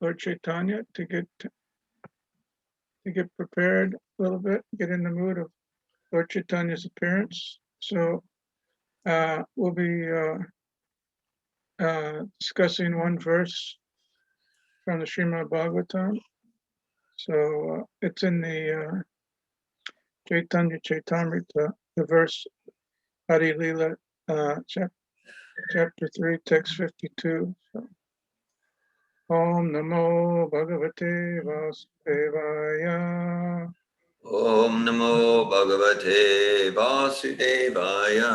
Lord Chaitanya to get prepared a little bit, get in the mood of Lord Chaitanya's appearance. So we'll be discussing one verse from the Srimad Bhagavatam. So it's in the Chaitanya Chaitamrita, the verse Adi-lila, chapter 3, text 52. So, Om Namo Bhagavate Vasudevaya. Om Namo Bhagavate Vasudevaya.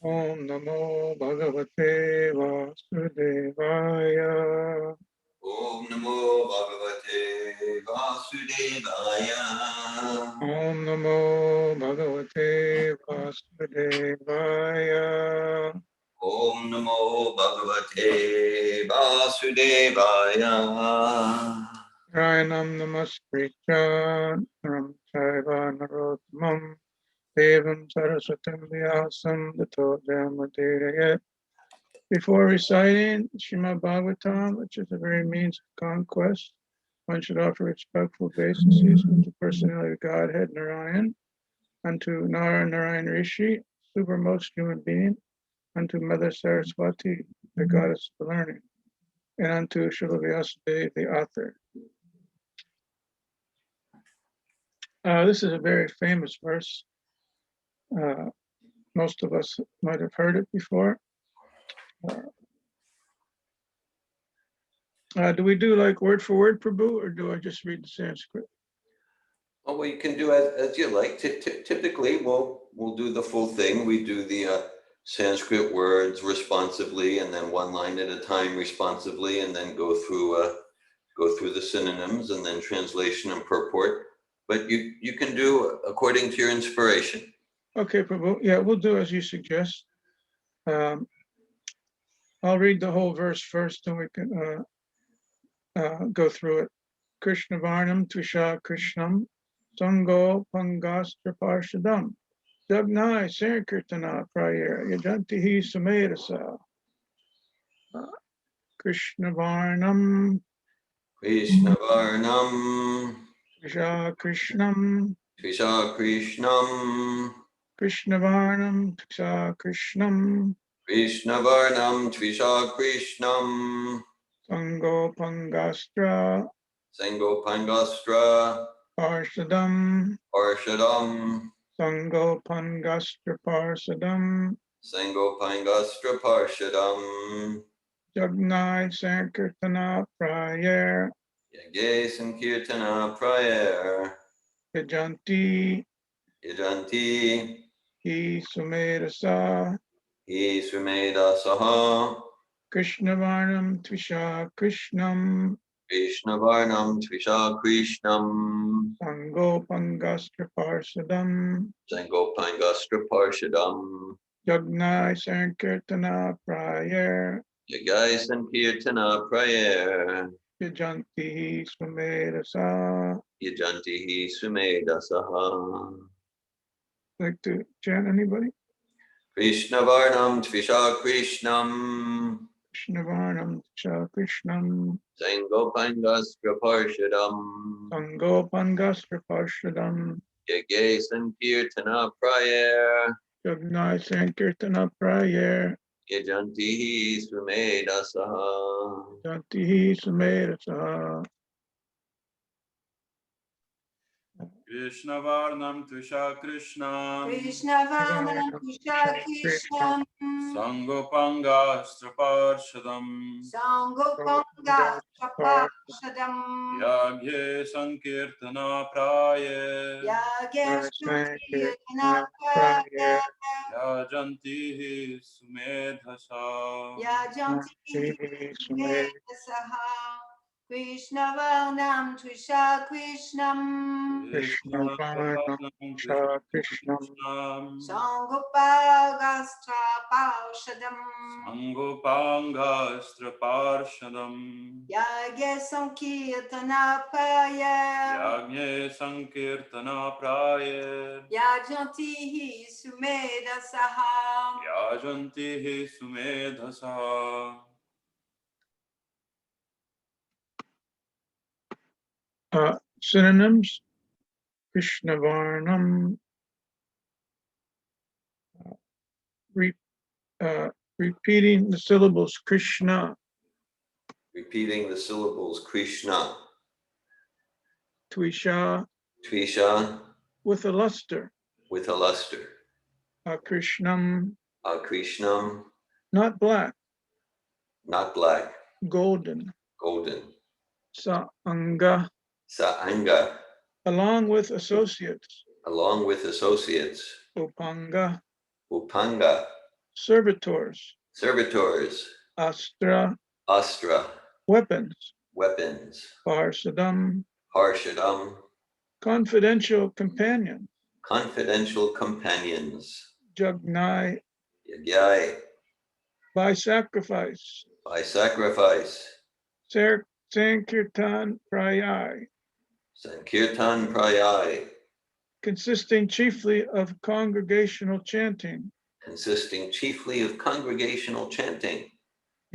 Om Namo Bhagavate Vasudevaya. Om Namo Bhagavate Vasudevaya. Om Namo Bhagavate Vasudevaya. Om Namo Bhagavate Vasudevaya. Rayanam Namaskritya Ram Chaiva Narottamam Devam Saraswatam Vyasam Tato Jamatirayat. Before reciting Srimad Bhagavatam, which is a very means of conquest, one should offer respectful obeisances unto the personality of Godhead Narayan, unto Nara Narayan Rishi, supermost human being, unto Mother Saraswati, the goddess of learning, and unto Srila Vyasadeva, the author. This is a very famous verse. Most of us might have heard it before. Do we do like word for word, Prabhu, or do I just read the Sanskrit? Well, you can do as you like. Typically, we'll do the full thing. We do the Sanskrit words responsively, and then one line at a time responsively, and then go through the synonyms, and then translation and purport. But you can do according to your inspiration. Okay, Prabhu. Yeah, we'll do as you suggest. I'll read the whole verse first, and we can go through it. Krishna Varnam Tvisha Krishnam Sango Pangastra Parshadam Jagnai Sankirtana Prayer Yajantihi Sumedasa Krishna Varnam Krishna Varnam Tvisha Krishnam Tvisha Krishnam Krishna Varnam Tvisha Krishnam Krishna Varnam Tvisha Krishnam Sango Pangastra Sangopangastra Parshadam Parshadam Sango Pangastra Parshadam Sangopangastra Parshadam Jagnai Sankirtana Prayer Yage Sankirtana Prayer Yajanti Yajanti Hi Sumedasa Hi Sumeda Saha Krishna Varnam Tvisha Krishnam Krishna Varnam Tvisha Krishnam Sango Pangastra Parshadam Sangopangastra Parshadam Jagnai Sankirtana Prayer Yagaya Sankirtana Prayer Yajanti Sumedasa. Yajantihi Sumeda Saha. Like to chant anybody? Krishna Varnam Tvisha Krishnam Krishna Varnam Tvisha Krishnam Sangopangastra Parshadam Sango Pangastra Parshadam Yage Sankirtana Prayer Jagnai Sankirtana Prayer Yajantihi Sumeda Saha. Jantihi Sumedasa. Krishna Varnam Tvisha Krishnam Krishna Varnam Tvisha Krishnam Sangopanga Straparshadam Sangopanga Chaparshadam Yagye Sankirtana Praye Yageshrutiyatana Praya Yajantihi Sumedhasa Yajantihi Sumedhasaha Krishna Varnam Tvisha Krishnam Krishna Varnam Tvisha Krishnam Sangopagastra Parshadam Sangopanga Straparshadam Yagya Sankirtana Praya Yagye Sankirtana Praye Yajantihi Sumedhasaha Yajantihi Sumedhasa. Synonyms: Krishna Varnam, repeating the syllables Krishna, repeating the syllables Krishna, Tvisha, Tvisha, with a luster, with a luster, Krishnam, Krishnam, not black, not black, golden, golden, Saanga, Saanga, along with associates, along with associates, Upanga, Upanga, servitors, servitors, Astra, Astra, weapons, weapons, Parsadam, Harshadam, confidential companion, confidential companions, Jagnai, Yagyai, by sacrifice, by sacrifice, Sankirtan Prayai, Sankirtan Prayai, consisting chiefly of congregational chanting, consisting chiefly of congregational chanting,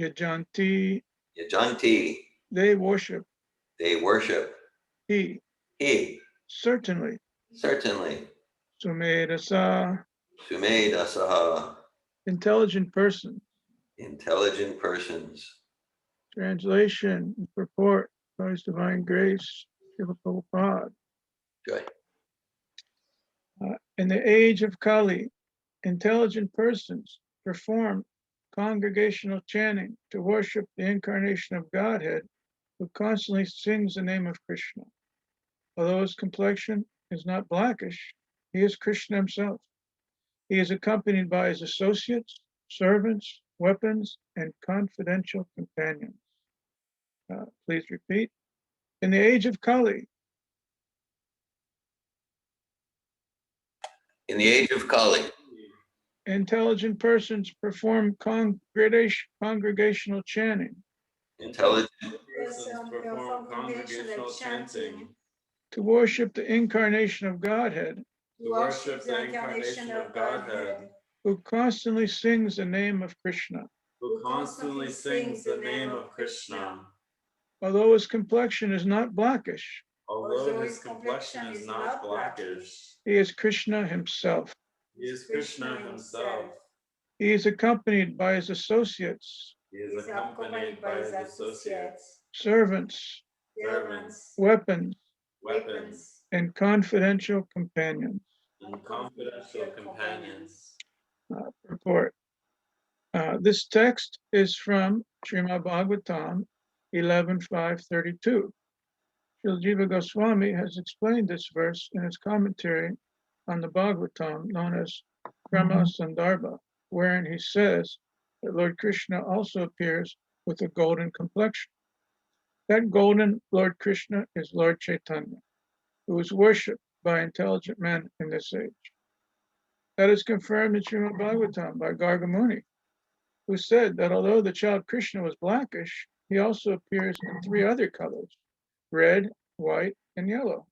Yajanti, Yajanti, they worship, they worship, he, certainly, Sumedasa, Sumedasaha, intelligent person. intelligent persons. Translation and purport by His Divine Grace, Srila Prabhupada. Good. In the age of Kali, intelligent persons perform congregational chanting to worship the incarnation of Godhead, who constantly sings the name of Krishna. Although his complexion is not blackish, he is Krishna himself. He is accompanied by his associates, servants, weapons, and confidential companions. Please repeat. In the age of Kali, In the age of Kali, intelligent persons perform congregational chanting intelligent Persons perform congregational chanting to worship the incarnation of Godhead, to worship the incarnation of Godhead, who constantly sings the name of Krishna. who constantly sings the name of Krishna. Although his complexion is not blackish, Although his complexion is not blackish, he is Krishna himself. he is Krishna himself. He is accompanied by his associates, He is accompanied by his associates, servants, servants, weapons, weapons, and confidential companions. and confidential companions. Report. This text is from Srimad Bhagavatam 11.5.32. Srila Jiva Goswami has explained this verse in his commentary on the Bhagavatam known as Brahma Sandarbha, wherein he says that Lord Krishna also appears with a golden complexion. That golden Lord Krishna is Lord Chaitanya, who is worshipped by intelligent men in this age. That is confirmed in Srimad Bhagavatam by Gargamuni, who said that although the child Krishna was blackish, he also appears in three other colors: red, white, and yellow.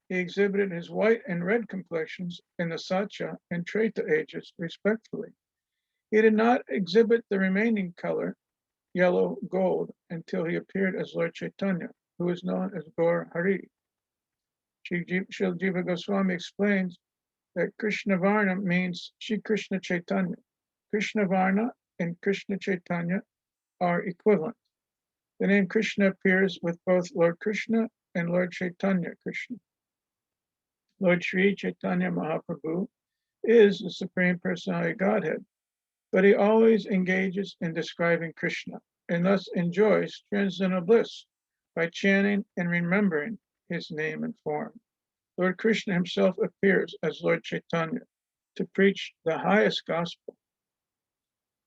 He exhibited his white and red complexions in the Satya and Treta ages, respectively. He did not exhibit the remaining color, yellow, gold, until he appeared as Lord Chaitanya, who is known as Gaur Hari. Srila Jiva Goswami explains that Krishna Varna means Shri Krishna Chaitanya. Krishna Varna and Krishna Chaitanya are equivalent. The name Krishna appears with both Lord Krishna and Lord Chaitanya Krishna. Lord Sri Chaitanya Mahaprabhu is the Supreme Personality of Godhead, but he always engages in describing Krishna and thus enjoys transcendental bliss by chanting and remembering his name and form. Lord Krishna himself appears as Lord Chaitanya to preach the highest gospel.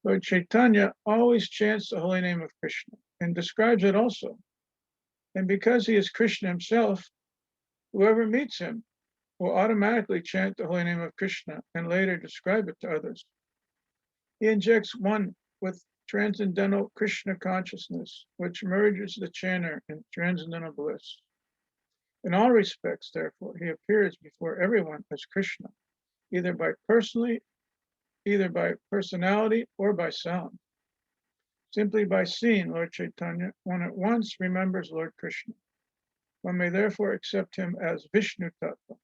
Lord Chaitanya always chants the holy name of Krishna and describes it also. And because he is Krishna himself, whoever meets him will automatically chant the holy name of Krishna and later describe it to others. He injects one with transcendental Krishna consciousness, which merges the chanter in transcendental bliss. In all respects, therefore, he appears before everyone as Krishna, either by personality or by sound. Simply by seeing Lord Chaitanya, one at once remembers Lord Krishna. One may therefore accept him as Vishnu Tattva.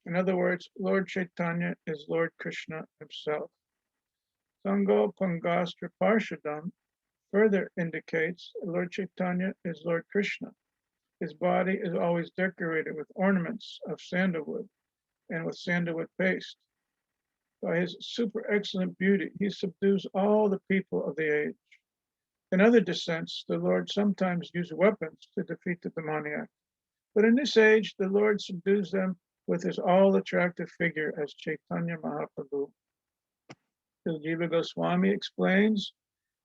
In other words, Lord Chaitanya is Lord Krishna himself. Sango Pangastra Parshadam further indicates Lord Chaitanya is Lord Krishna. His body is always decorated with ornaments of sandalwood and with sandalwood paste. By his super excellent beauty, he subdues all the people of the age. In other descents, the Lord sometimes used weapons to defeat the demoniac. But in this age, the Lord subdues them with his all-attractive figure as Chaitanya Mahaprabhu. Jiva Goswami explains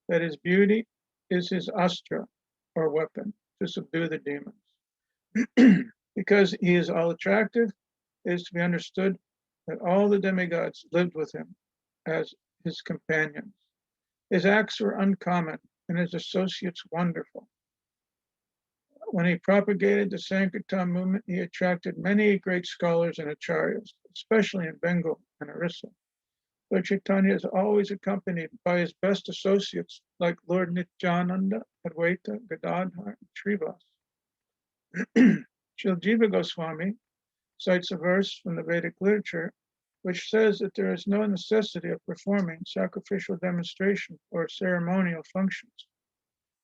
that his beauty is his astra, or weapon, to subdue the demons. Because he is all-attractive, it is to be understood that all the demigods lived with him as his companions. His acts were uncommon and his associates wonderful. When he propagated the Sankirtan movement, he attracted many great scholars and acharyas, especially in Bengal and Orissa. Lord Chaitanya is always accompanied by his best associates like Lord Nityananda, Advaita, Gadadhar, and Srivas. Srila Jiva Goswami cites a verse from the Vedic literature which says that there is no necessity of performing sacrificial demonstration or ceremonial functions.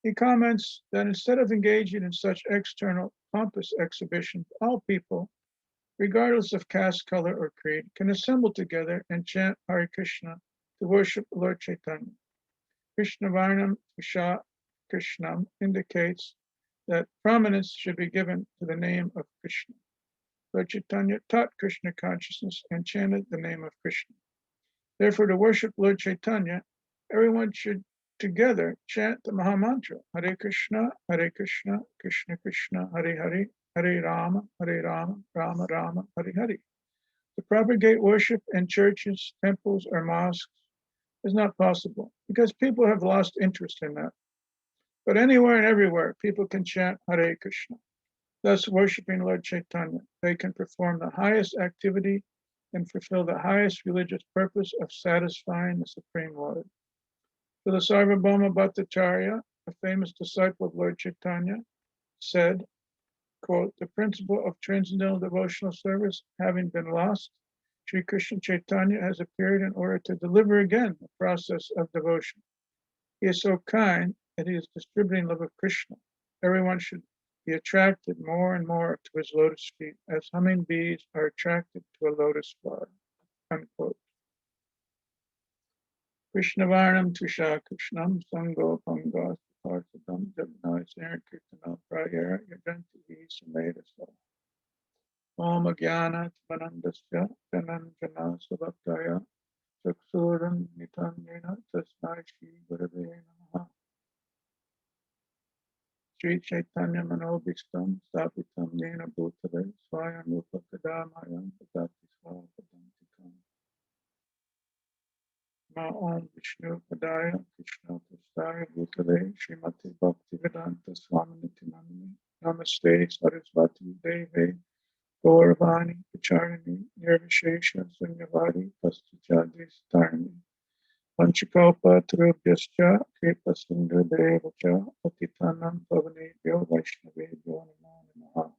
He comments that instead of engaging in such external pompous exhibitions, all people, regardless of caste, color, or creed, can assemble together and chant Hare Krishna to worship Lord Chaitanya. Krishna Varnam Visha Krishnam indicates that prominence should be given to the name of Krishna. Lord Chaitanya taught Krishna consciousness and chanted the name of Krishna. Therefore, to worship Lord Chaitanya, everyone should together chant the Mahamantra, Hare Krishna, Krishna Krishna, Hare Hare, Hare Rama, Rama Rama, Hare Hare. To propagate worship in churches, temples, or mosques is not possible because people have lost interest in that. But anywhere and everywhere, people can chant Hare Krishna. Thus, worshiping Lord Chaitanya, they can perform the highest activity and fulfill the highest religious purpose of satisfying the Supreme Lord. The Sarvabhauma Bhattacharya, a famous disciple of Lord Chaitanya, said, quote, the principle of transcendental devotional service having been lost, Sri Krishna Chaitanya has appeared in order to deliver again the process of devotion. He is so kind that he is distributing love of Krishna. Everyone should be attracted more and more to his lotus feet as humming bees are attracted to a lotus flower, unquote. Krishna Varnam Tusha Krishnam Sango Pangas Partadam Jabnai Sankirtana Prayera Yajanti Sumedasa Om Jnana Tvanandasya Jananjana Sabhaktaya Chaksuram Nitanyena Tasmai Shri Gurave Namaha Sri Chaitanya Manobhishtam Stapitam Yena Bhutale Swayam Upakadamayam Padati Swapadantikam Ma Om Vishnu Padaya Krishna Prasthaya Bhutale Srimati Bhaktivedanta Swaminiti Namini Namaste Sarasvati Deve Gauravani Pacharini Nirvishesha Sunyavadi Pastichadi Starni Panchakalpa Tarubhyascha Kripa Sindhu Devacha Patitanam Pavanebhyo Vaishnavebhyo Namo Namaha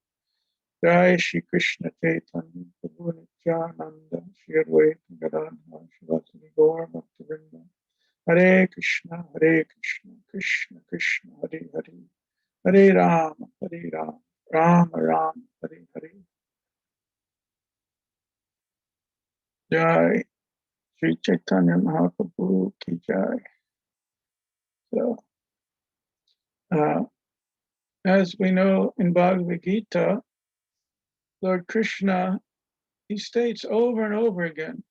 Jai Shri Krishna Chaitanya Prabhu Nityananda Shri Advaita Gadadhar Shivasani Gaur Bhaktivinoda Hare Krishna Krishna Krishna Hare Hare Hare Rama Rama Rama Hare Hare Jai Sri Chaitanya Mahaprabhu ki Jai. So, as we know in Bhagavad Gita, Lord Krishna, he states over and over again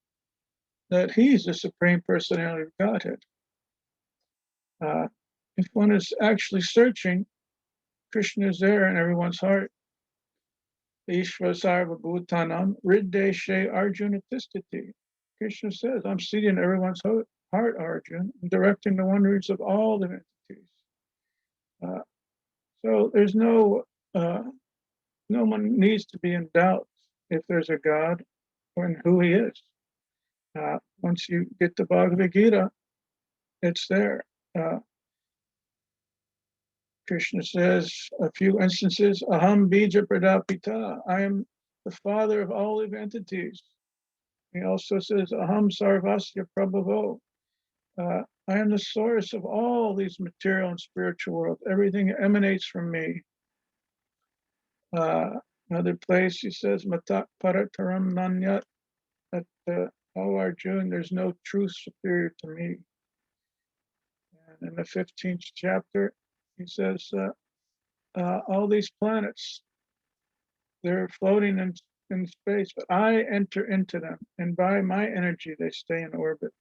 that he's the Supreme Personality of Godhead. If one is actually searching, Krishna is there in everyone's heart. Ishva Sarva Bhutanam Riddeshe Arjuna Tistati. Krishna says, I'm seated in everyone's heart, Arjuna, and directing the wonders of all the entities. So there's no one needs to be in doubt if there's a God and who he is. Once you get the Bhagavad Gita, it's there. Krishna says a few instances, Aham Bija Pradapita, I am the father of all living entities. He also says, Aham Sarvasya Prabhavo, I am the source of all these material and spiritual worlds. Everything emanates from me. Another place he says, Matak Parataram Nanyat, that, O Arjuna, there's no truth superior to me. And in the 15th chapter, he says, all these planets, they're floating in space, but I enter into them, and by my energy, they stay in orbit.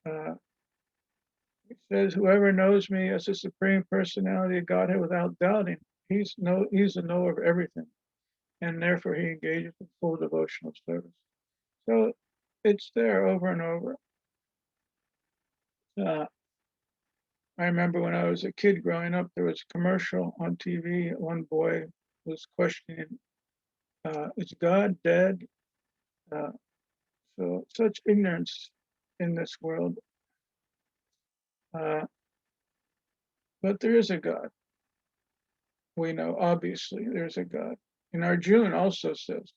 He says, whoever knows me as the Supreme Personality of Godhead without doubting, he's a knower of everything, and therefore he engages in full devotional service. So it's there over and over. I remember when I was a kid growing up, there was a commercial on TV. One boy was questioning, is God dead? So such ignorance in this world. But there is a God. We know, obviously, there's a God. And Arjuna also says,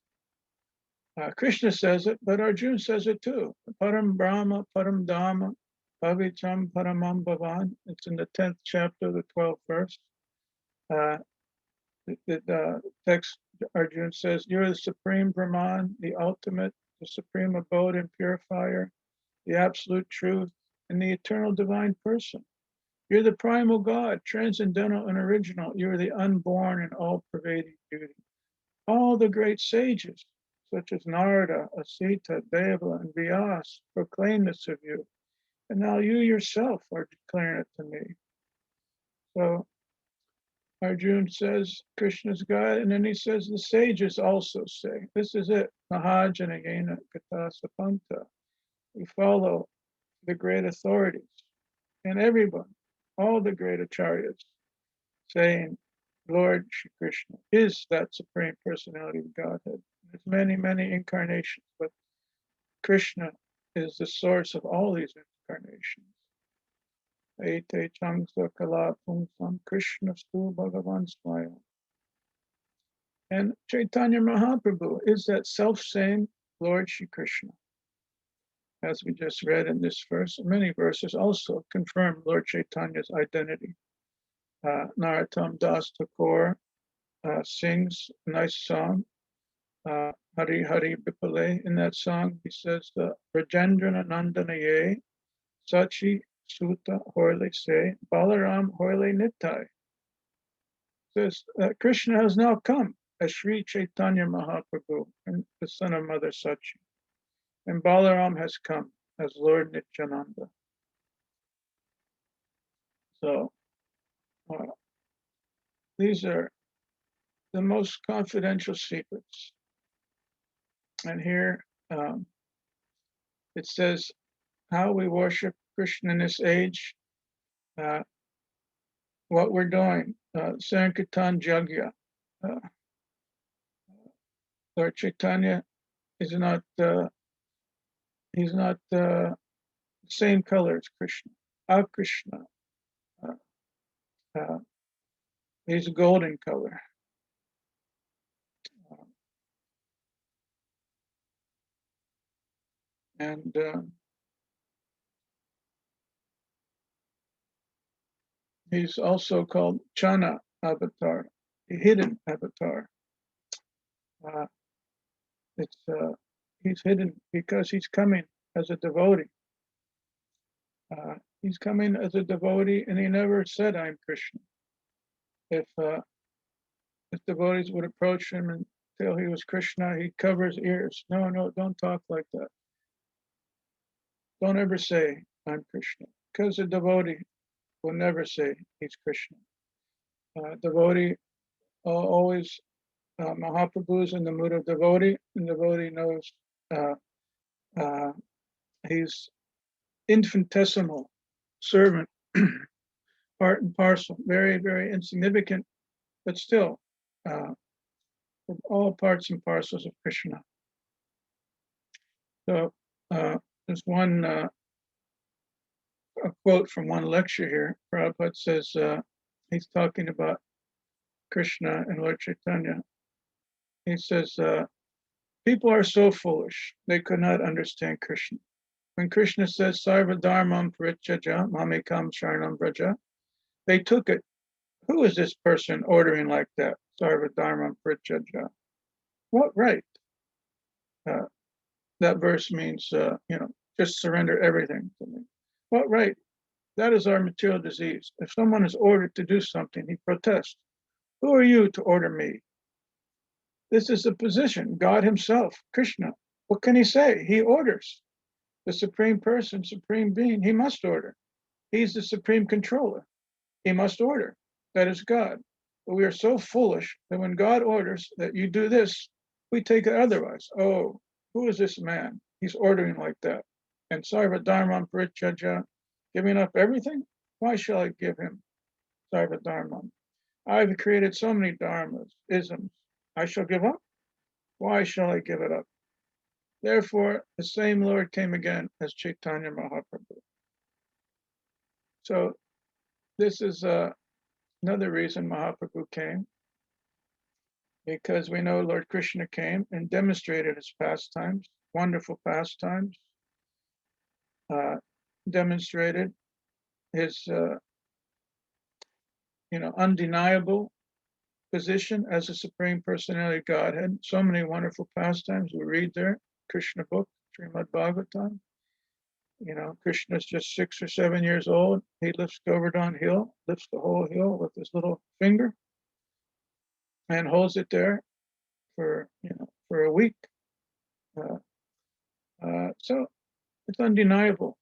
Krishna says it, but Arjuna says it too. Param Brahma, Param Dhamma, Pavicham Paramam Bhavan. It's in the 10th chapter, the 12th verse. The text, Arjuna says, you're the supreme Brahman, the ultimate, the supreme abode and purifier, the absolute truth, and the eternal divine person. You're the primal God, transcendental and original. You're the unborn and all-pervading beauty. All the great sages, such as Narada, Asita, Deva, and Vyas, proclaim this of you. And now you yourself are declaring it to me. So Arjuna says Krishna's God, and then he says the sages also say, this is it, Mahajanagena Katasapanta. We follow the great authorities and everyone, all the great acharyas, saying Lord Shri Krishna is that Supreme Personality of Godhead. There's many, many incarnations, but Krishna is the source of all these incarnations. Ete Chamsa Kala Pumsam Krishna Stu Bhagavan Swayam. And Chaitanya Mahaprabhu is that self-same Lord Shri Krishna. As we just read in this verse, many verses also confirm Lord Chaitanya's identity. Narottam Das Thakur sings a nice song, Hari Hari Bipale. In that song, he says, Rajendrana Nandanaye, Sachi Suta Hoyle Se, Balaram Hoyle Nitai. Says Krishna has now come as Sri Chaitanya Mahaprabhu, and the son of Mother Sachi. And Balaram has come as Lord Nityananda. So these are the most confidential secrets. And here it says how we worship Krishna in this age, what we're doing, Sankirtan Jagya. Lord Chaitanya is not, he's not the same color as Krishna. Krishna, he's a golden color. And he's also called Chana avatar, the hidden avatar. He's hidden because he's coming as a devotee. He's coming as a devotee, and he never said, "I'm Krishna." If devotees would approach him and tell he was Krishna, he'd cover his ears. No, don't talk like that. Don't ever say, "I'm Krishna," because a devotee will never say he's Krishna. Devotee always, Mahaprabhu is in the mood of devotee, and devotee knows he's infinitesimal servant, part and parcel, very, very insignificant, but still all parts and parcels of Krishna. So there's one a quote from one lecture here. Prabhupada says he's talking about Krishna and Lord Chaitanya. He says, people are so foolish, they could not understand Krishna. When Krishna says, Sarva Dharmam Parityajya Mamekam Sharanam Vraja, they took it. Who is this person ordering like that? Sarva Dharmam Parityajya. What right? That verse means, just surrender everything to me. What right? That is our material disease. If someone is ordered to do something, he protests. Who are you to order me? This is a position. God himself, Krishna, what can he say? He orders. The supreme person, supreme being, he must order. He's the supreme controller. He must order. That is God. But we are so foolish that when God orders that you do this, we take it otherwise. Oh, who is this man? He's ordering like that. And Sarva Dharmam Parityajya, giving up everything? Why shall I give him Sarva Dharmam? I've created so many dharmas, isms. I shall give up? Why shall I give it up? Therefore, the same Lord came again as Chaitanya Mahaprabhu. So this is another reason Mahaprabhu came, because we know Lord Krishna came and demonstrated his pastimes, wonderful pastimes, demonstrated his, undeniable position as a Supreme Personality of Godhead. So many wonderful pastimes we read there, Krishna book, Srimad Bhagavatam. Krishna's just 6 or 7 years old. He lifts Govardhan Hill, lifts the whole hill with his little finger and holds it there for a week. So it's undeniable.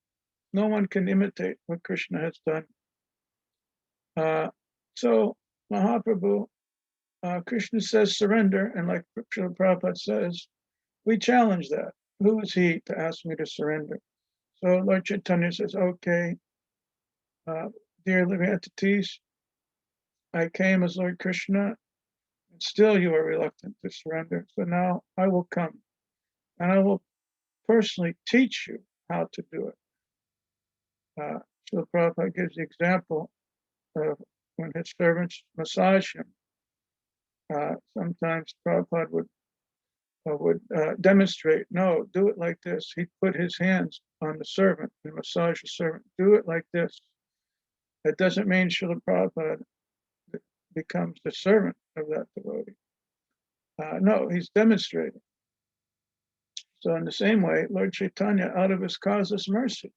No one can imitate what Krishna has done. So Mahaprabhu, Krishna says surrender, and like Srila Prabhupada says, we challenge that. Who is he to ask me to surrender? So Lord Chaitanya says, okay, dear living entities, I came as Lord Krishna, and still you are reluctant to surrender. So now I will come, and I will personally teach you how to do it. Srila Prabhupada gives the example of when his servants massage him. Sometimes Prabhupada would demonstrate, no, do it like this. He'd put his hands on the servant and massage the servant. Do it like this. That doesn't mean Srila Prabhupada becomes the servant of that devotee. No, he's demonstrating. So in the same way, Lord Chaitanya, out of his causeless mercy,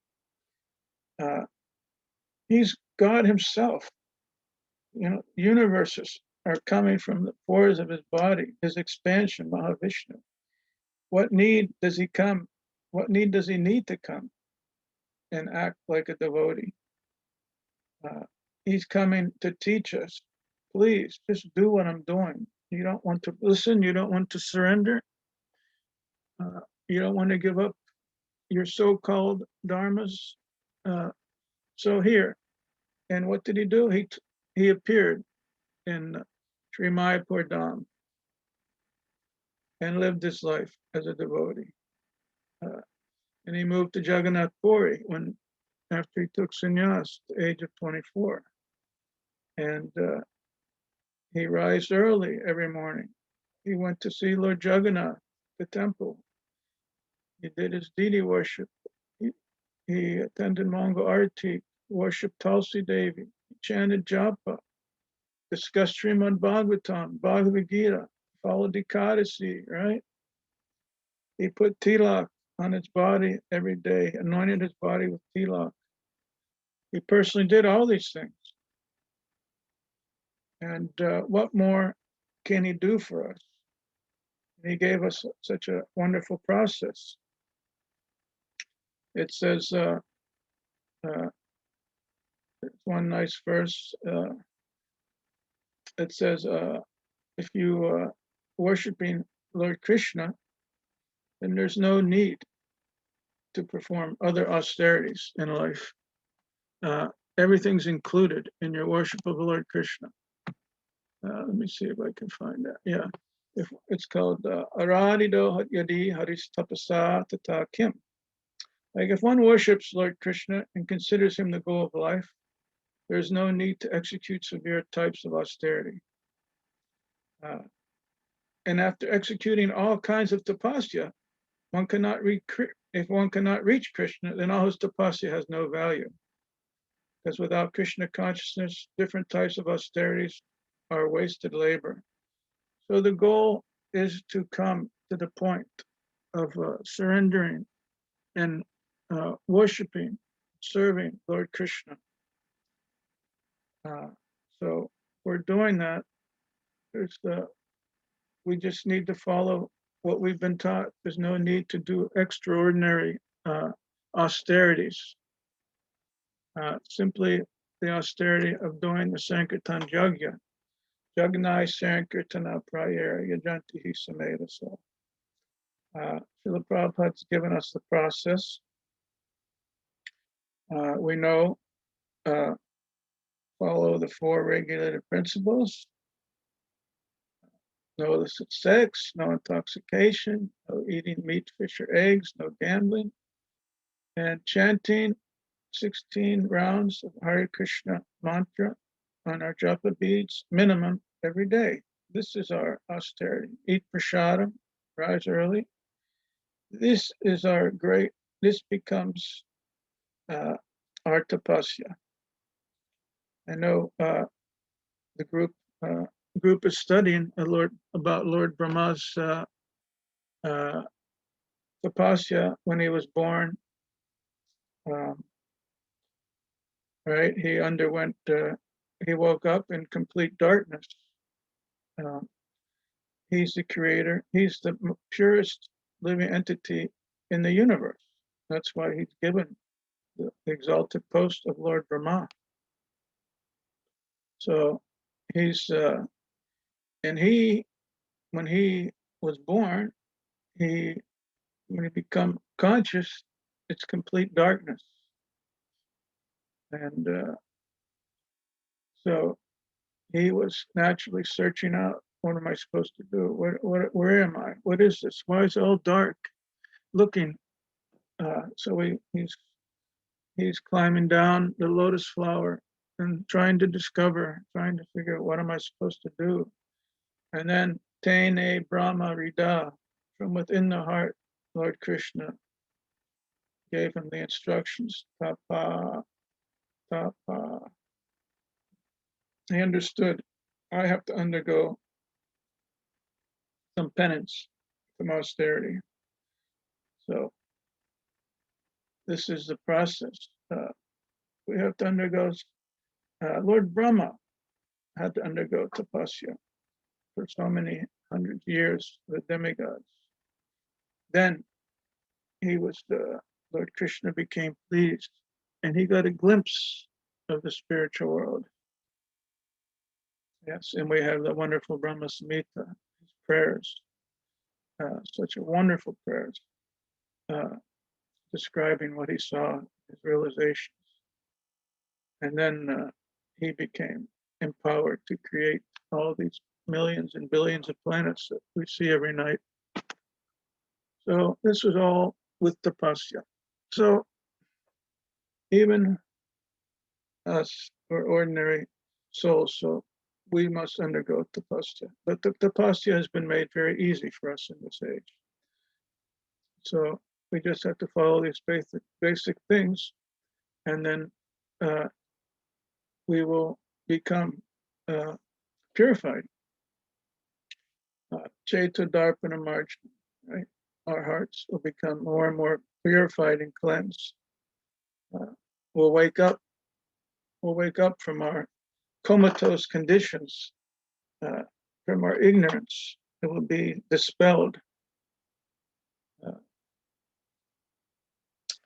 he's God himself. Universes are coming from the pores of his body, his expansion, Mahavishnu. What need does he come? What need does he need to come and act like a devotee? He's coming to teach us. Please, just do what I'm doing. You don't want to listen. You don't want to surrender. You don't want to give up your so-called dharmas. So here, and what did he do? He appeared in Sri Mayapur Dham and lived his life as a devotee. And he moved to Jagannath Puri after he took sannyas at the age of 24. And he rise early every morning. He went to see Lord Jagannath, the temple. He did his deity worship. He attended Mongol Arati, worshipped Tulsi Devi, he chanted japa, discussed Srimad Bhagavatam, Bhagavad Gita, followed Ekadasi, right? He put tilak on his body every day, anointed his body with tilak. He personally did all these things. And what more can he do for us? He gave us such a wonderful process. It says, one nice verse, it says, if you worshiping Lord Krishna, then there's no need to perform other austerities in life. Everything's included in your worship of the Lord Krishna. Let me see if I can find that. Yeah, it's called Aradido Yadi Haris Tapasa Tata Kim. Like if one worships Lord Krishna and considers him the goal of life, there's no need to execute severe types of austerity. And after executing all kinds of tapasya, one cannot if one cannot reach Krishna, then all his tapasya has no value. Because without Krishna consciousness, different types of austerities are wasted labor. So the goal is to come to the point of surrendering and worshiping, serving Lord Krishna. So we're doing that. We just need to follow what we've been taught. There's no need to do extraordinary austerities. Simply the austerity of doing the Sankirtan Yagya. Jaganai Sankirtana Prayera Yajanti Sameda. So Srila Prabhupada's given us the process. We know follow the 4 regulated principles. No illicit sex, no intoxication, no eating meat, fish, or eggs, no gambling, and chanting 16 rounds of Hare Krishna mantra on our japa beads minimum every day. This is our austerity. Eat prasadam, rise early. This is our this becomes our tapasya. I know the group is studying about Lord Brahma's tapasya when he was born. Right, he underwent. He woke up in complete darkness. He's the creator. He's the purest living entity in the universe. That's why he's given the exalted post of Lord Brahma. So he's and when he was born, when he become conscious, it's complete darkness. And so he was naturally searching out, what am I supposed to do? Where am I? What is this? Why is it all dark? Looking. So he's climbing down the lotus flower and trying to figure out what am I supposed to do. And then Tene Brahma Rida, from within the heart, Lord Krishna gave him the instructions. Tapa, tapa. He understood, I have to undergo some penance, some austerity. So this is the process. We have to undergo, Lord Brahma had to undergo tapasya for so many hundred years with demigods. Then Lord Krishna became pleased and he got a glimpse of the spiritual world. Yes, and we have the wonderful Brahma Samhita, his prayers, such a wonderful prayers, describing what he saw, his realizations. And then he became empowered to create all these millions and billions of planets that we see every night. So this was all with tapasya. So even us, we're ordinary souls, so we must undergo tapasya. But the tapasya has been made very easy for us in this age. So we just have to follow these basic things, and then we will become purified. Chaita Darpana Marjana, right? Our hearts will become more and more purified and cleansed. We'll wake up from our comatose conditions, from our ignorance. It will be dispelled.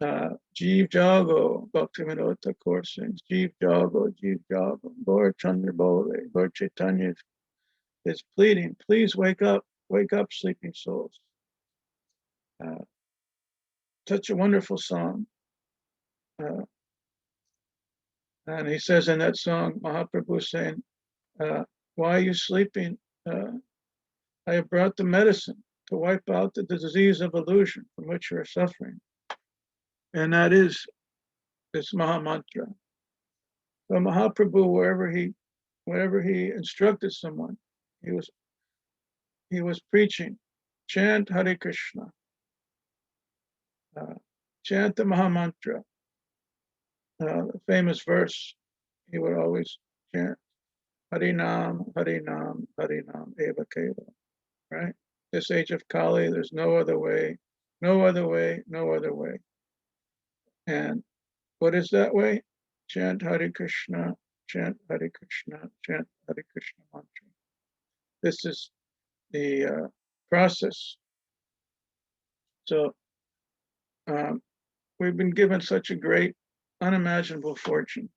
Jeev Jago, Bhaktivinoda Kaur sings, Jeev Jago, Lord Chandra Bole, Lord Chaitanya is pleading, please wake up, sleeping souls. Such a wonderful song. And he says in that song, Mahaprabhu saying, why are you sleeping? I have brought the medicine to wipe out the disease of illusion from which you are suffering. And that is this Maha Mantra. So Mahaprabhu, wherever he instructed someone, he was preaching, chant Hare Krishna, chant the Mahamantra, the famous verse he would always chant, Harinam, Harinam, Harinam, Eva Keva, right? This age of Kali, there's no other way, no other way, no other way. And what is that way? Chant Hare Krishna, chant Hare Krishna, chant Hare Krishna mantra. This is the process. So we've been given such a great, unimaginable fortune.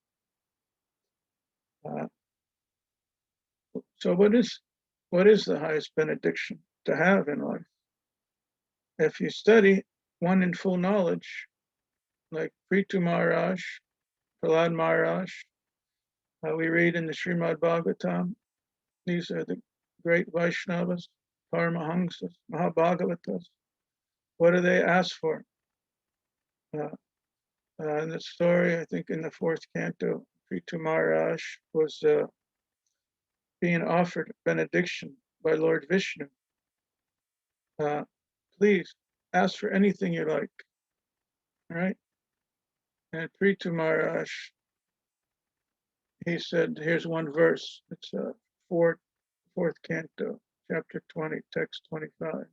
So what is the highest benediction to have in life? If you study one in full knowledge, like Prithu Maharaj, Prahlad Maharaj, we read in the Srimad Bhagavatam, these are the great Vaishnavas, Paramahamsas, Mahabhagavatas. What do they ask for? In the story, I think in the 4th canto, Prithu Maharaj was being offered benediction by Lord Vishnu. Please ask for anything you like, right? And Prithu Maharaj, he said, here's one verse. It's 4th canto, chapter 20, text 25.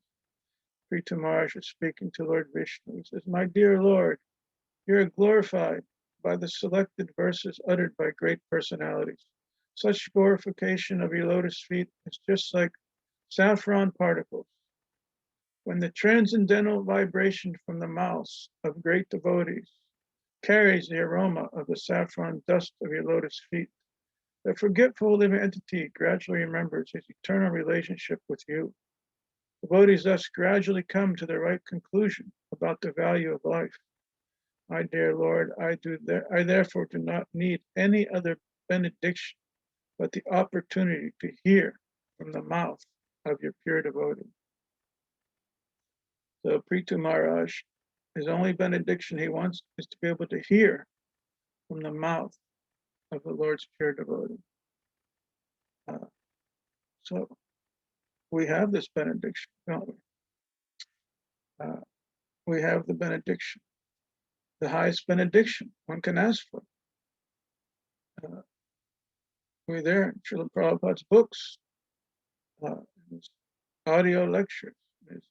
Prithu Maharaj is speaking to Lord Vishnu. He says, my dear Lord, you're glorified by the selected verses uttered by great personalities. Such glorification of your lotus feet is just like saffron particles. When the transcendental vibration from the mouths of great devotees carries the aroma of the saffron dust of your lotus feet, the forgetful living entity gradually remembers his eternal relationship with you. Devotees thus gradually come to the right conclusion about the value of life. My dear Lord, I therefore do not need any other benediction but the opportunity to hear from the mouth of your pure devotee. So Prithu Maharaj, his only benediction he wants is to be able to hear from the mouth of the Lord's pure devotee. So we have this benediction, don't we? We have the benediction, the highest benediction one can ask for. We're there in Srila Prabhupada's books, his audio lectures, his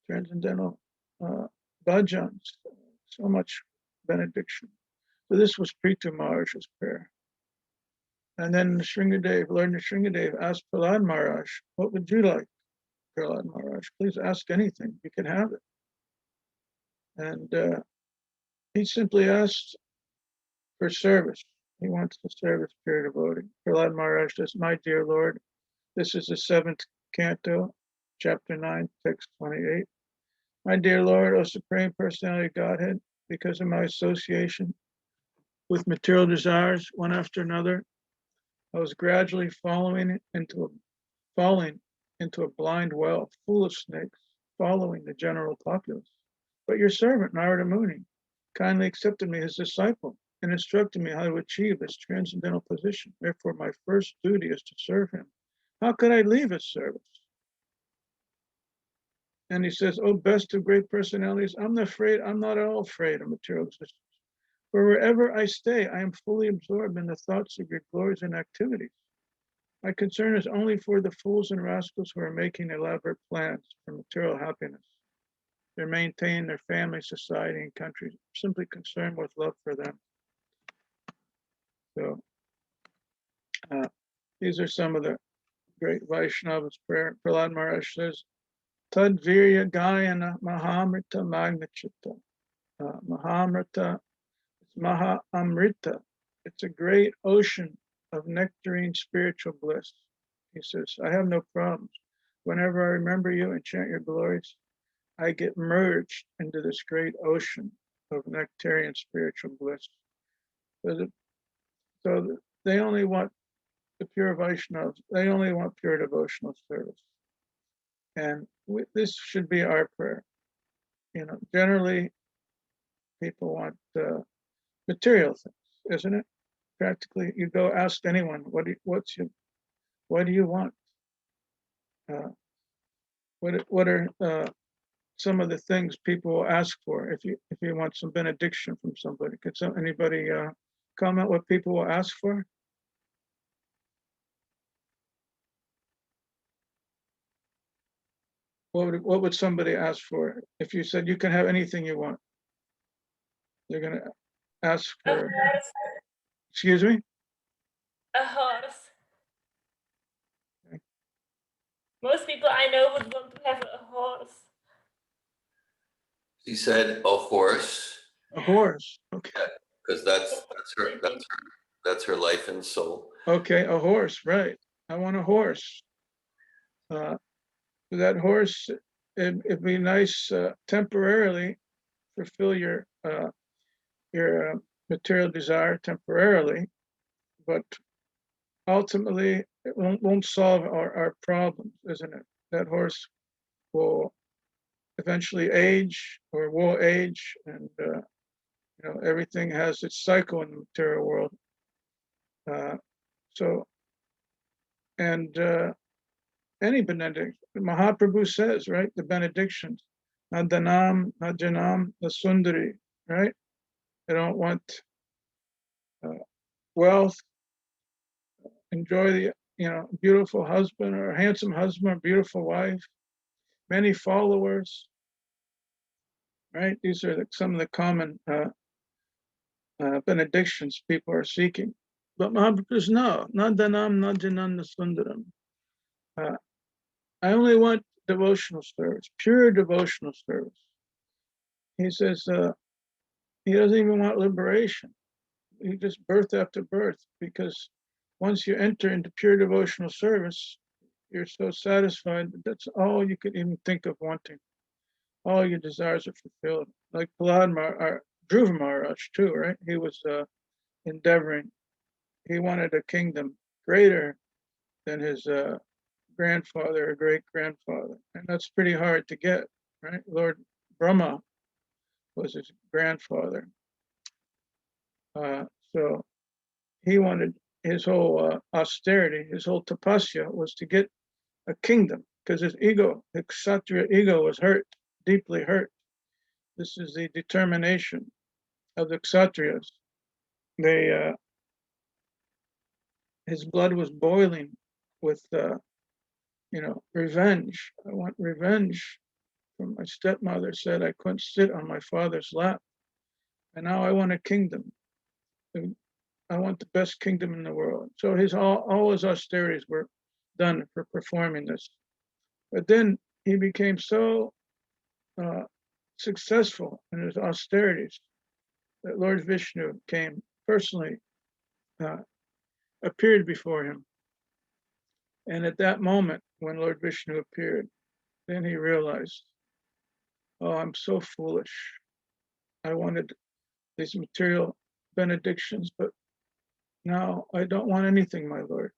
transcendental bhajans, so much benediction. So this was Prithu Maharaj's prayer. And then Lord Nrsingadev asked Prahlad Maharaj, what would you like, Prahlad Maharaj? Please ask anything, you can have it. And he simply asked for service. He wants to serve his pure devotee. Prahlad Maharaj says, my dear Lord, this is the 7th canto, chapter 9, text 28. My dear Lord, O Supreme Personality of Godhead, because of my association with material desires, one after another, I was gradually falling into a blind well full of snakes, following the general populace. But your servant, Narada Muni, kindly accepted me as disciple and instructed me how to achieve this transcendental position. Therefore, my first duty is to serve him. How could I leave his service? And he says, oh, best of great personalities, I'm not at all afraid of material existence. For wherever I stay, I am fully absorbed in the thoughts of your glories and activities. My concern is only for the fools and rascals who are making elaborate plans for material happiness. They're maintaining their family, society, and country, simply concerned with love for them. So these are some of the great Vaishnavas' prayer. Prahlad Maharaj says, Tad virya gayana mahamrita magnachitta. Mahamrita, it's maha amrita. It's a great ocean of nectarine spiritual bliss. He says, I have no problems. Whenever I remember you and chant your glories, I get merged into this great ocean of nectarian spiritual bliss. So they only want the pure Vaishnavas, they only want pure devotional service. And this should be our prayer. You know, generally people want material things, isn't it? practically, you go ask anyone, what do you want? What are some of the things people will ask for if you want some benediction from somebody? Could anybody comment what people will ask for? What would somebody ask for if you said you can have anything you want? They're gonna ask A for. horse. Excuse me. A horse. Okay. Most people I know would want to have a horse. She said a horse, A horse. Okay. because that's her life and soul. Okay, a horse. Right. I want a horse. That horse, it'd be nice temporarily fulfill your material desire temporarily, but ultimately it won't solve our problems, isn't it? That horse will eventually age or will age, and everything has its cycle in the material world. So, and any benediction, Mahaprabhu says, right? The benedictions, Nadanam, Najanam, the Sundari, right? They don't want wealth, enjoy the beautiful husband or handsome husband or beautiful wife, many followers, right? These are some of the common benedictions people are seeking. But Mahaprabhu says, no, Nadanam, Najanam, Sundaram. I only want devotional service, pure devotional service. He says he doesn't even want liberation. He just birth after birth, because once you enter into pure devotional service, you're so satisfied that that's all you could even think of wanting. All your desires are fulfilled. Like Dhruva Maharaj too, right? He was endeavoring. He wanted a kingdom greater than his grandfather or great grandfather, and that's pretty hard to get, right? Lord Brahma was his grandfather, so he wanted his whole austerity, his whole tapasya was to get a kingdom, because his ego, his kshatriya ego, was hurt, deeply hurt. This is the determination of the kshatriyas. His blood was boiling with revenge. I want revenge from my stepmother. Said I couldn't sit on my father's lap, and now I want a kingdom. I want the best kingdom in the world. So all his austerities were done for performing this. But then he became so successful in his austerities that Lord Vishnu came personally, appeared before him. And at that moment, when Lord Vishnu appeared, then he realized, oh, I'm so foolish. I wanted these material benedictions, but now I don't want anything, my Lord.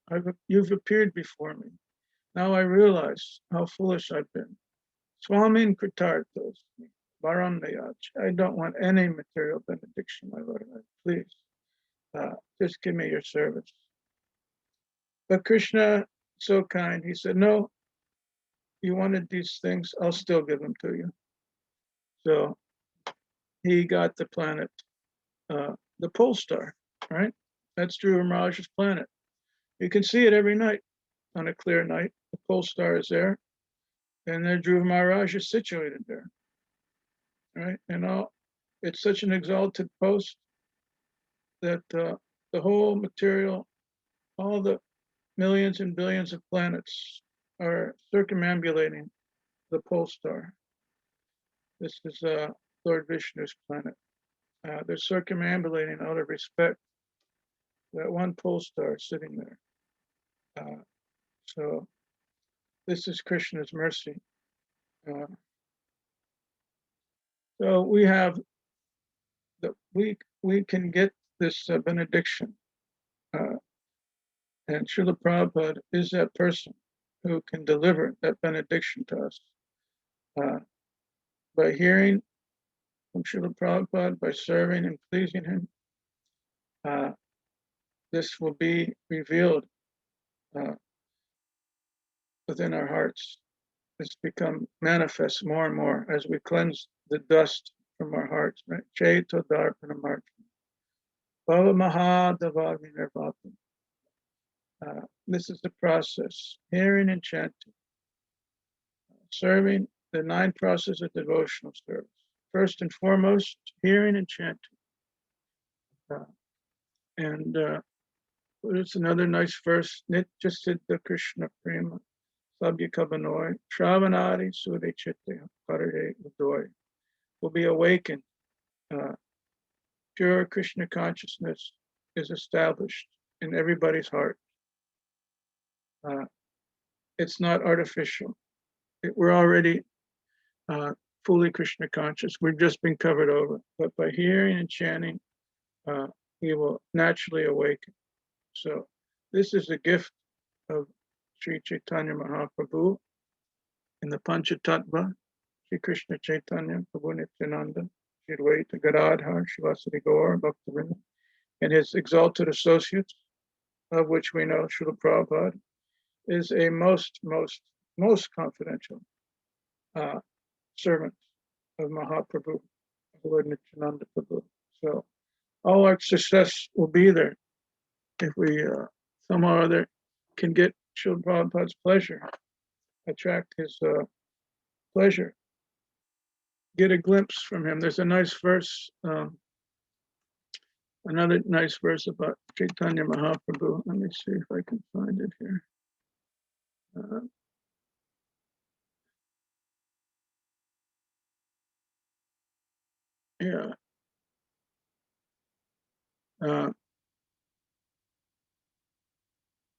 You've appeared before me. Now I realize how foolish I've been. Swamin Kritarthos, Varamnayach. I don't want any material benediction, my Lord. Please, just give me your service. But Krishna, so kind, he said, no, you wanted these things, I'll still give them to you. So he got the planet, the pole star, right? That's Dhruva Maharaj's planet. You can see it every night on a clear night. The pole star is there, and then Dhruva Maharaj is situated there, right? And it's such an exalted post that the whole material, all the millions and billions of planets are circumambulating the pole star. This is Lord Vishnu's planet. They're circumambulating out of respect that one pole star is sitting there. So this is Krishna's mercy. So we have we can get this benediction, and Srila Prabhupada is that person who can deliver that benediction to us by hearing from Srila Prabhupada, by serving and pleasing him. this will be revealed within our hearts. This become manifest more and more as we cleanse the dust from our hearts. Right? Chaito Darpana Marcha. Bhava Mahadavagni Nirvatam. This is the process, hearing and chanting, serving the 9 processes of devotional service. First and foremost, hearing and chanting. It's another nice verse. Nitya Siddha Krishna Prema Sabya Kabanoi Shravanadi Sude Chitte Parade Udoy will be awakened. Pure Krishna consciousness is established in everybody's heart. It's not artificial. We're already fully Krishna conscious. We've just been covered over. But by hearing and chanting, he will naturally awaken. So this is a gift of Sri Chaitanya Mahaprabhu in the Panchatattva, Sri Krishna Chaitanya, Prabhu Nityananda, Sri Advaita Gadadhar, Srivasadi Gaur, Bhaktivinoda, and his exalted associates, of which we know Srila Prabhupada is a most confidential servant of Mahaprabhu, Lord Nityananda Prabhu. So all our success will be there if we somehow or other can get Srila Prabhupada's pleasure, attract his pleasure, get a glimpse from him. There's a nice verse, another nice verse about Chaitanya Mahaprabhu. Let me see if I can find it here.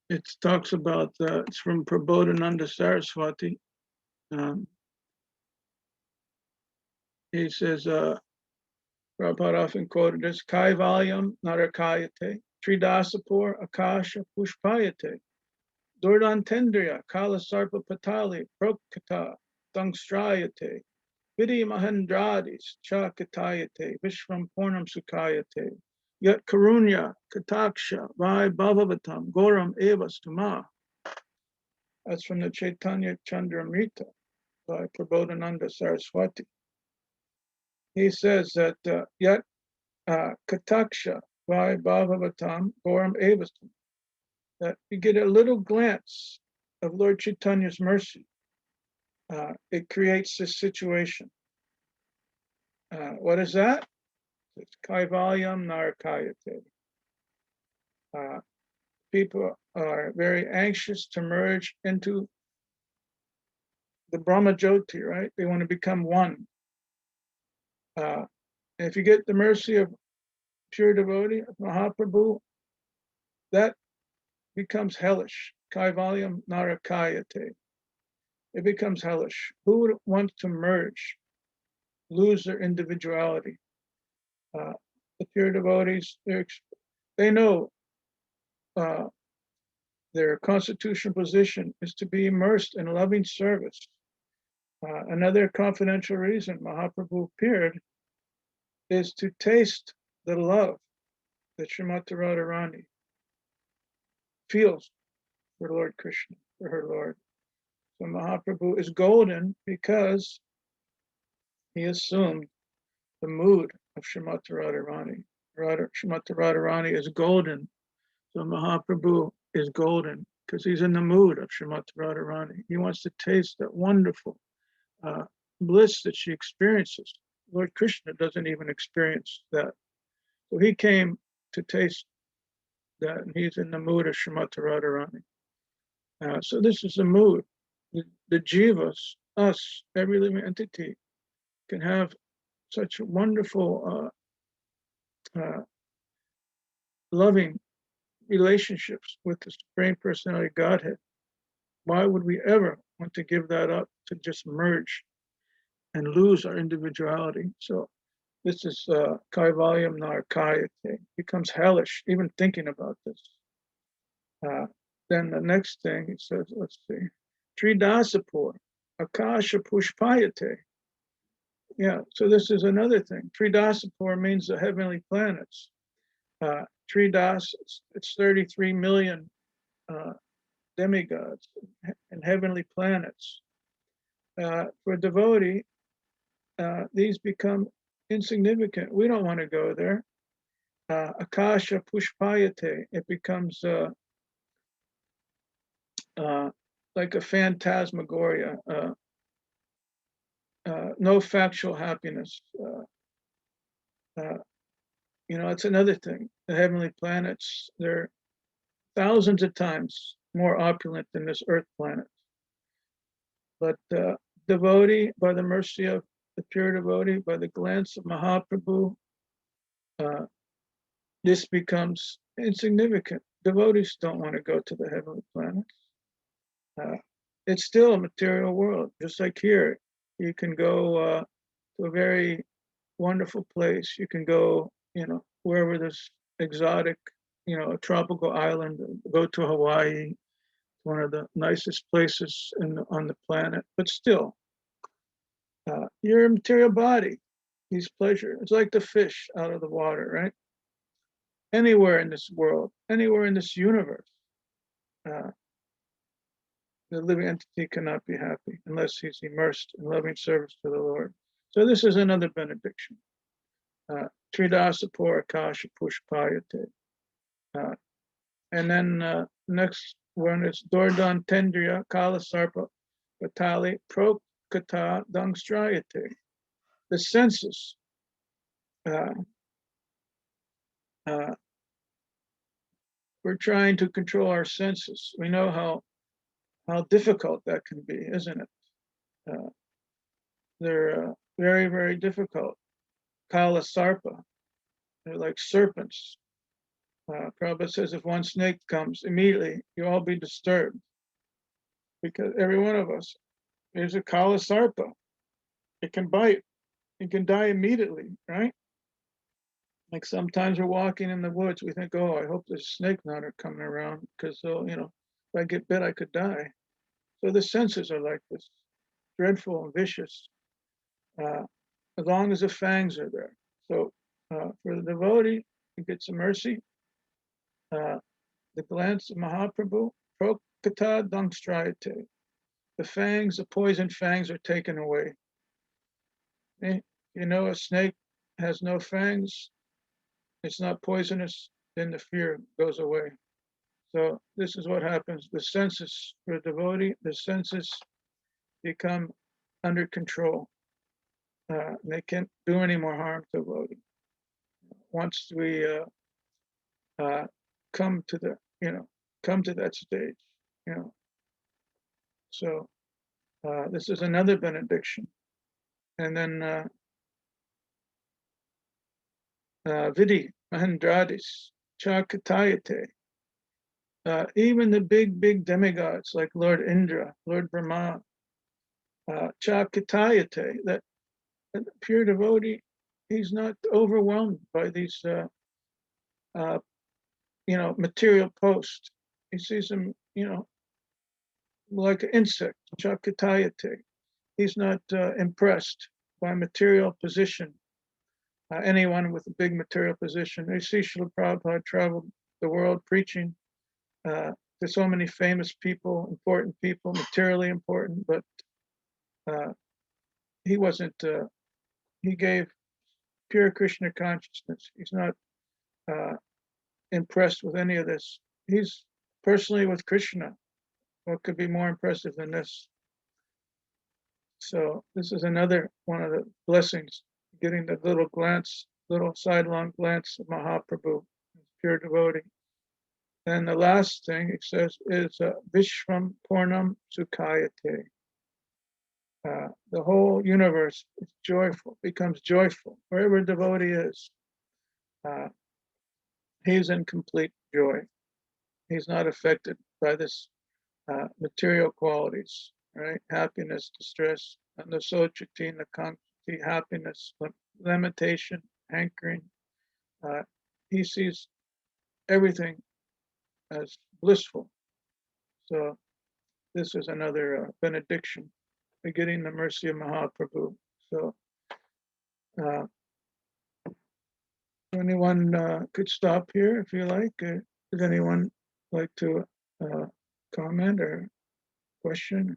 It talks about, it's from Prabodhananda Saraswati. He says, Prabhupada often quoted this, Kaivalyam Narakayate, Tridasapur Akasha Pushpayate, Durdantendriya Kala Sarpa Patali Prokata Dangstrayate, Vidi Mahendradis Chakatayate, Vishvam Purnam Sukayate, Yat Karunya Kataksha Vai Bhavavatam Goram Evastuma. That's from the Chaitanya Chandramrita by Prabodhananda Saraswati. He says that Yat Kataksha Vai Bhavavatam Goram Evastam, that you get a little glance of Lord Chaitanya's mercy. It creates this situation. What is that? It's Kaivalyam Narakayate. People are very anxious to merge into the Brahma Jyoti, right? They want to become one. If you get the mercy of pure devotee, of Mahaprabhu, that becomes hellish. Kaivalyam Narakayate. It becomes hellish. Who would want to merge, lose their individuality? The pure devotees, they know their constitutional position is to be immersed in loving service. Another confidential reason Mahaprabhu appeared is to taste the love that Srimati Radharani feels for Lord Krishna, for her Lord. So Mahaprabhu is golden because he assumed the mood of Srimati Radharani. Srimati Radharani is golden. So Mahaprabhu is golden because he's in the mood of Srimati Radharani. He wants to taste that wonderful bliss that she experiences. Lord Krishna doesn't even experience that. So he came to taste that, and he's in the mood of Srimati Radharani. So this is the mood. The jivas, us, every living entity, can have such wonderful, loving relationships with the Supreme Personality of Godhead. Why would we ever want to give that up to just merge and lose our individuality? So this is Kaivalyam Narakayate. It becomes hellish, even thinking about this. Then the next thing, he says, let's see, Tridasapur, Akasha Pushpayate. Yeah, so this is another thing. Tridasapur means the heavenly planets. Tridas, it's 33 million demigods and heavenly planets. For a devotee, these become insignificant. We don't want to go there. Akasha Pushpayate, it becomes like a phantasmagoria, no factual happiness. It's another thing. The heavenly planets, they're thousands of times more opulent than this earth planet. But devotee, by the mercy of the pure devotee, by the glance of Mahaprabhu, this becomes insignificant. Devotees don't want to go to the heavenly planets. It's still a material world, just like here. You can go to a very wonderful place. You can go, wherever there's exotic, a tropical island, go to Hawaii, one of the nicest places on the planet. But still, your material body, these pleasure. It's like the fish out of the water, right? Anywhere in this world, anywhere in this universe, the living entity cannot be happy unless he's immersed in loving service to the Lord. So this is another benediction. Tridasapur Akasha Pushpayate. And then next one is Dordan Tendriya Kala Sarpa Patali Prokata Dangstrayate. The senses. We're trying to control our senses. We know how difficult that can be, isn't it? They're very, very difficult. Kala Sarpa, they're like serpents. Prabhupada says if one snake comes, immediately you all be disturbed. Because every one of us, there's a Kala Sarpa. It can bite. You can die immediately, right? Like sometimes we're walking in the woods, we think, oh, I hope there's a snake not coming around because, if I get bit, I could die. So the senses are like this, dreadful and vicious, as long as the fangs are there. So for the devotee, he gets a mercy. The glance of Mahaprabhu, Prokata Dangstrayate. The fangs, the poison fangs are taken away. A snake has no fangs, it's not poisonous, then the fear goes away. So this is what happens. The senses for a devotee, the senses become under control. They can't do any more harm to the devotee. Once we come to that stage, So this is another benediction. And then Vidhi Mahendradis Chakatayate. Even the big demigods like Lord Indra, Lord Brahma, Chakatayate, that pure devotee, he's not overwhelmed by these, material posts. He sees them, like an insect, Chakatayate. He's not impressed by material position. Anyone with a big material position. You see Srila Prabhupada traveled the world preaching to so many famous people, important people, materially important, but he wasn't, he gave pure Krishna consciousness. He's not impressed with any of this. He's personally with Krishna. What could be more impressive than this? So this is another one of the blessings, getting the little sidelong glance of Mahaprabhu, pure devotee. And the last thing it says is Vishwam Purnam Sukhayate. The whole universe is joyful, becomes joyful. Wherever a devotee is, he's in complete joy. He's not affected by this material qualities, right? Happiness, distress, and the sochati, the happiness, limitation, hankering. He sees everything as blissful. So this is another benediction, getting the mercy of Mahaprabhu. So Anyone could stop here if you like. Does anyone like to comment or question?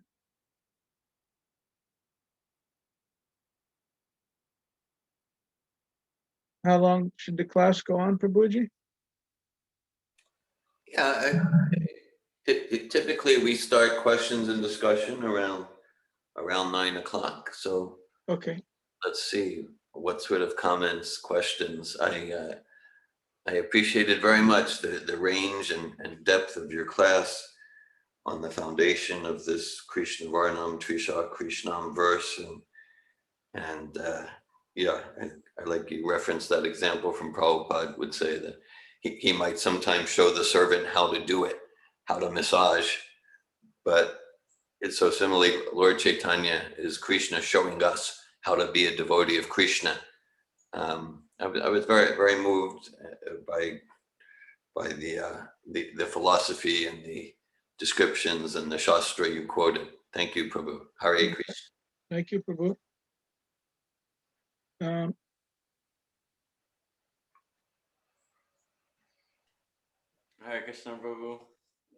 How long should the class go on, Prabhuji? Yeah, typically we start questions and discussion around 9 o'clock. So Okay. let's see what sort of comments, questions. I appreciated very much the range and depth of your class on the foundation of this Krishna Varnam, Trisha Krishnam verse. And yeah, I like you referenced that example from Prabhupada would say that he might sometimes show the servant how to do it, how to massage, but it's so similarly, Lord Chaitanya is Krishna showing us how to be a devotee of Krishna. I was very, very moved by the philosophy and the descriptions and the Shastra you quoted. Thank you, Prabhu. Hare Krishna. Thank you, Prabhu. Hare Krishna, Prabhu.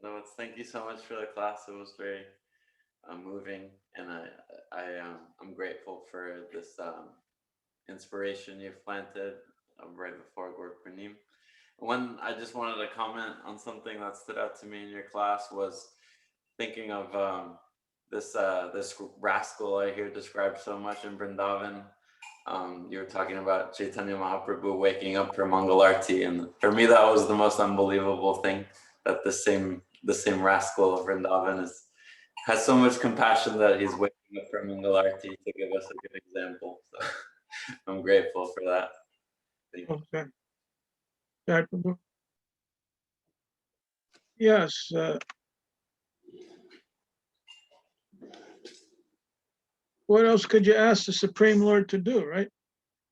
No, thank you so much for the class. It was very moving, and I'm grateful for this inspiration you've planted right before Guru Purnima. One, I just wanted to comment on something that stood out to me in your class was thinking of this rascal I hear described so much in Vrindavan. You were talking about Chaitanya Mahaprabhu waking up for Mangalarti, and for me that was the most unbelievable thing, that the same rascal of Vrindavan has so much compassion that he's waking up for Mangalarti to give us a good example. So I'm grateful for that. Thank you. Okay. Jai Prabhu. Yes. What else could you ask the Supreme Lord to do, right?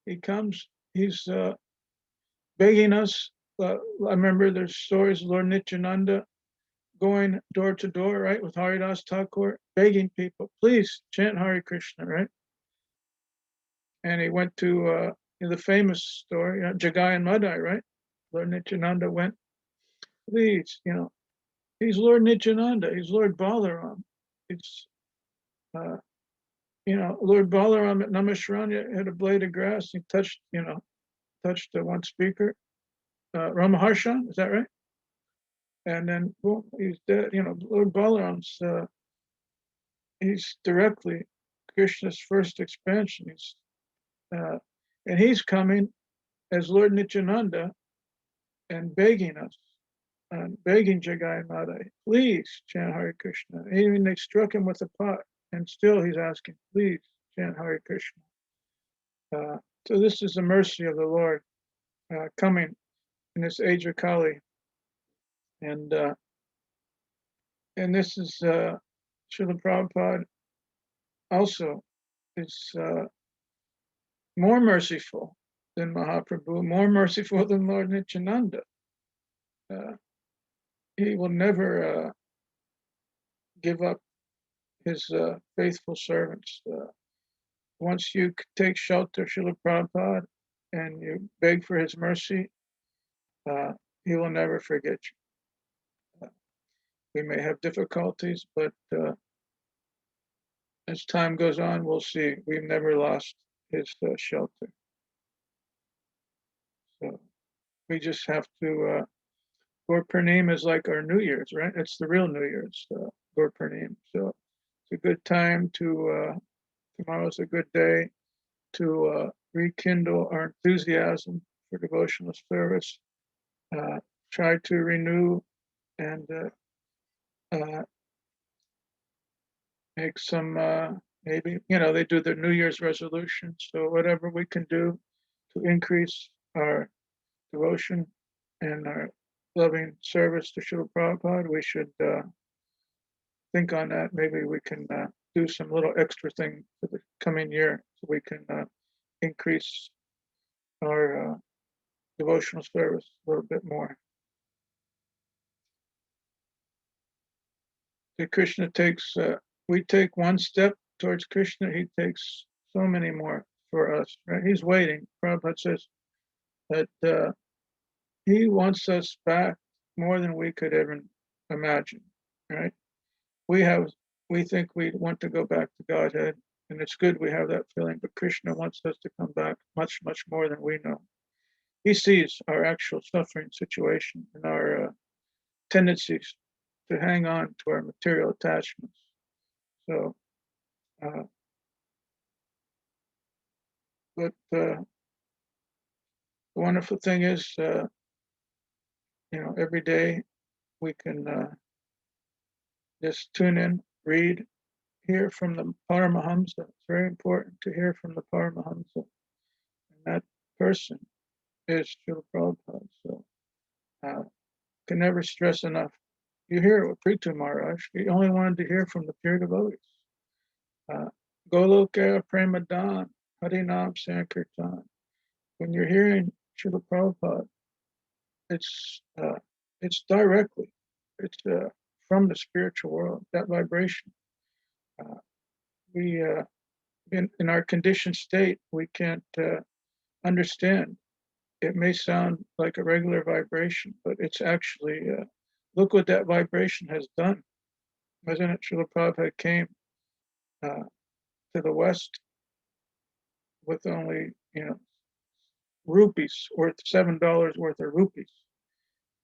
He comes, he's begging us. I remember there's stories of Lord Nityananda going door to door, right, with Haridas Thakur, begging people, please chant Hare Krishna, right? And he went to the famous story, Jagai and Madai, right? Lord Nityananda went, please, he's Lord Nityananda, he's Lord Balaram. It's, Lord Balaram at Namaskar had a blade of grass. He touched the one speaker, Ramaharshan, is that right? And then boom, he's dead. Lord Balaram's, he's directly Krishna's first expansion. And he's coming as Lord Nityananda and begging us, begging Jagai Madai, please chant Hare Krishna. Even they struck him with a pot, and still he's asking, please chant Hare Krishna. So this is the mercy of the Lord coming in this age of Kali. And this is Srila Prabhupada also is more merciful than Mahaprabhu, more merciful than Lord Nityananda. He will never give up his faithful servants. Once you take shelter of Srila Prabhupada and you beg for his mercy, he will never forget you. We may have difficulties, but as time goes on, we'll see. We've never lost his shelter. So we just have to, Guru Purnima is like our New Year's, right? It's the real New Year's, Guru Purnima. So it's a good time to, tomorrow's a good day to rekindle our enthusiasm for devotional service, try to renew and make some, maybe, they do their New Year's resolution. So whatever we can do to increase our devotion and our loving service to Srila Prabhupada, we should think on that. Maybe we can do some little extra thing for the coming year so we can increase our devotional service a little bit more. The Krishna takes, we take one step towards Krishna, he takes so many more for us, right? He's waiting. Prabhupada says, that he wants us back more than we could ever imagine, right? We think we want to go back to Godhead, and it's good we have that feeling, but Krishna wants us to come back much, much more than we know. He sees our actual suffering situation and our tendencies to hang on to our material attachments. So, but the wonderful thing is, every day we can just tune in, read, hear from the Paramahamsa. It's very important to hear from the Paramahamsa. And that person is Srila Prabhupada. So can never stress enough. You hear it with Prithu Maharaj. He only wanted to hear from the pure devotees. Goloka Premadan, Harinam Sankirtan. When you're hearing Srila Prabhupada, it's directly, it's from the spiritual world, that vibration. We in our conditioned state, we can't understand. It may sound like a regular vibration, but it's actually, look what that vibration has done. Wasn't it Srila Prabhupada came to the West with only, rupees, worth $7 worth of rupees.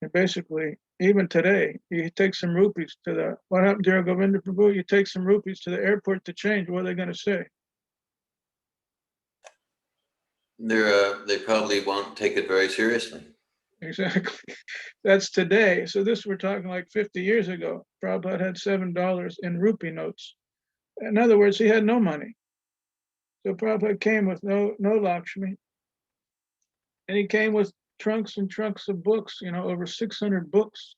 And basically, even today, you take some rupees to the, what happened, dear Govinda Prabhu? You take some rupees to the airport to change, what are they going to say? They probably won't take it very seriously. Exactly. That's today. So this, we're talking like 50 years ago. Prabhupada had $7 in rupee notes. In other words, he had no money. So Prabhupada came with no Lakshmi. And he came with trunks and trunks of books, over 600 books,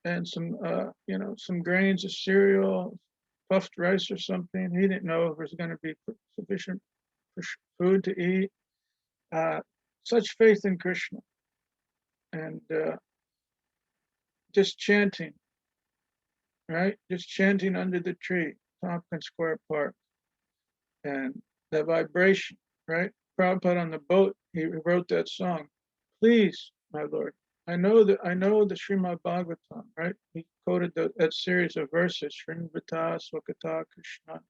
and some, some grains of cereal, puffed rice or something. He didn't know if there was going to be sufficient food to eat. Such faith in Krishna, and just chanting, right? Just chanting under the tree, Tompkins Square Park, and the vibration, right? Prabhupada on the boat, he wrote that song. Please, my Lord, I know the Srimad Bhagavatam, right? He quoted that series of verses, Srimvata Swakata Krishna.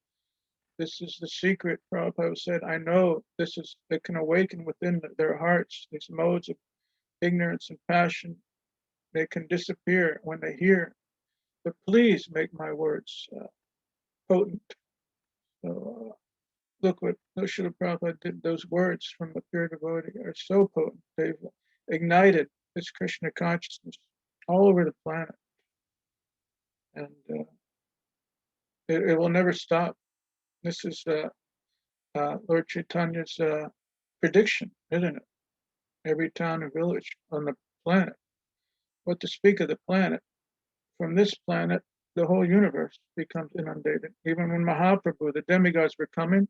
This is the secret. Prabhupada said, I know it can awaken within their hearts, these modes of ignorance and passion. They can disappear when they hear, but please make my words potent. So look what Srila Prabhupada did. Those words from the pure devotee are so potent. They've ignited this Krishna consciousness all over the planet. And it will never stop. This is Lord Chaitanya's prediction, isn't it? Every town and village on the planet. What to speak of the planet? From this planet, the whole universe becomes inundated. Even when Mahaprabhu, the demigods, were coming,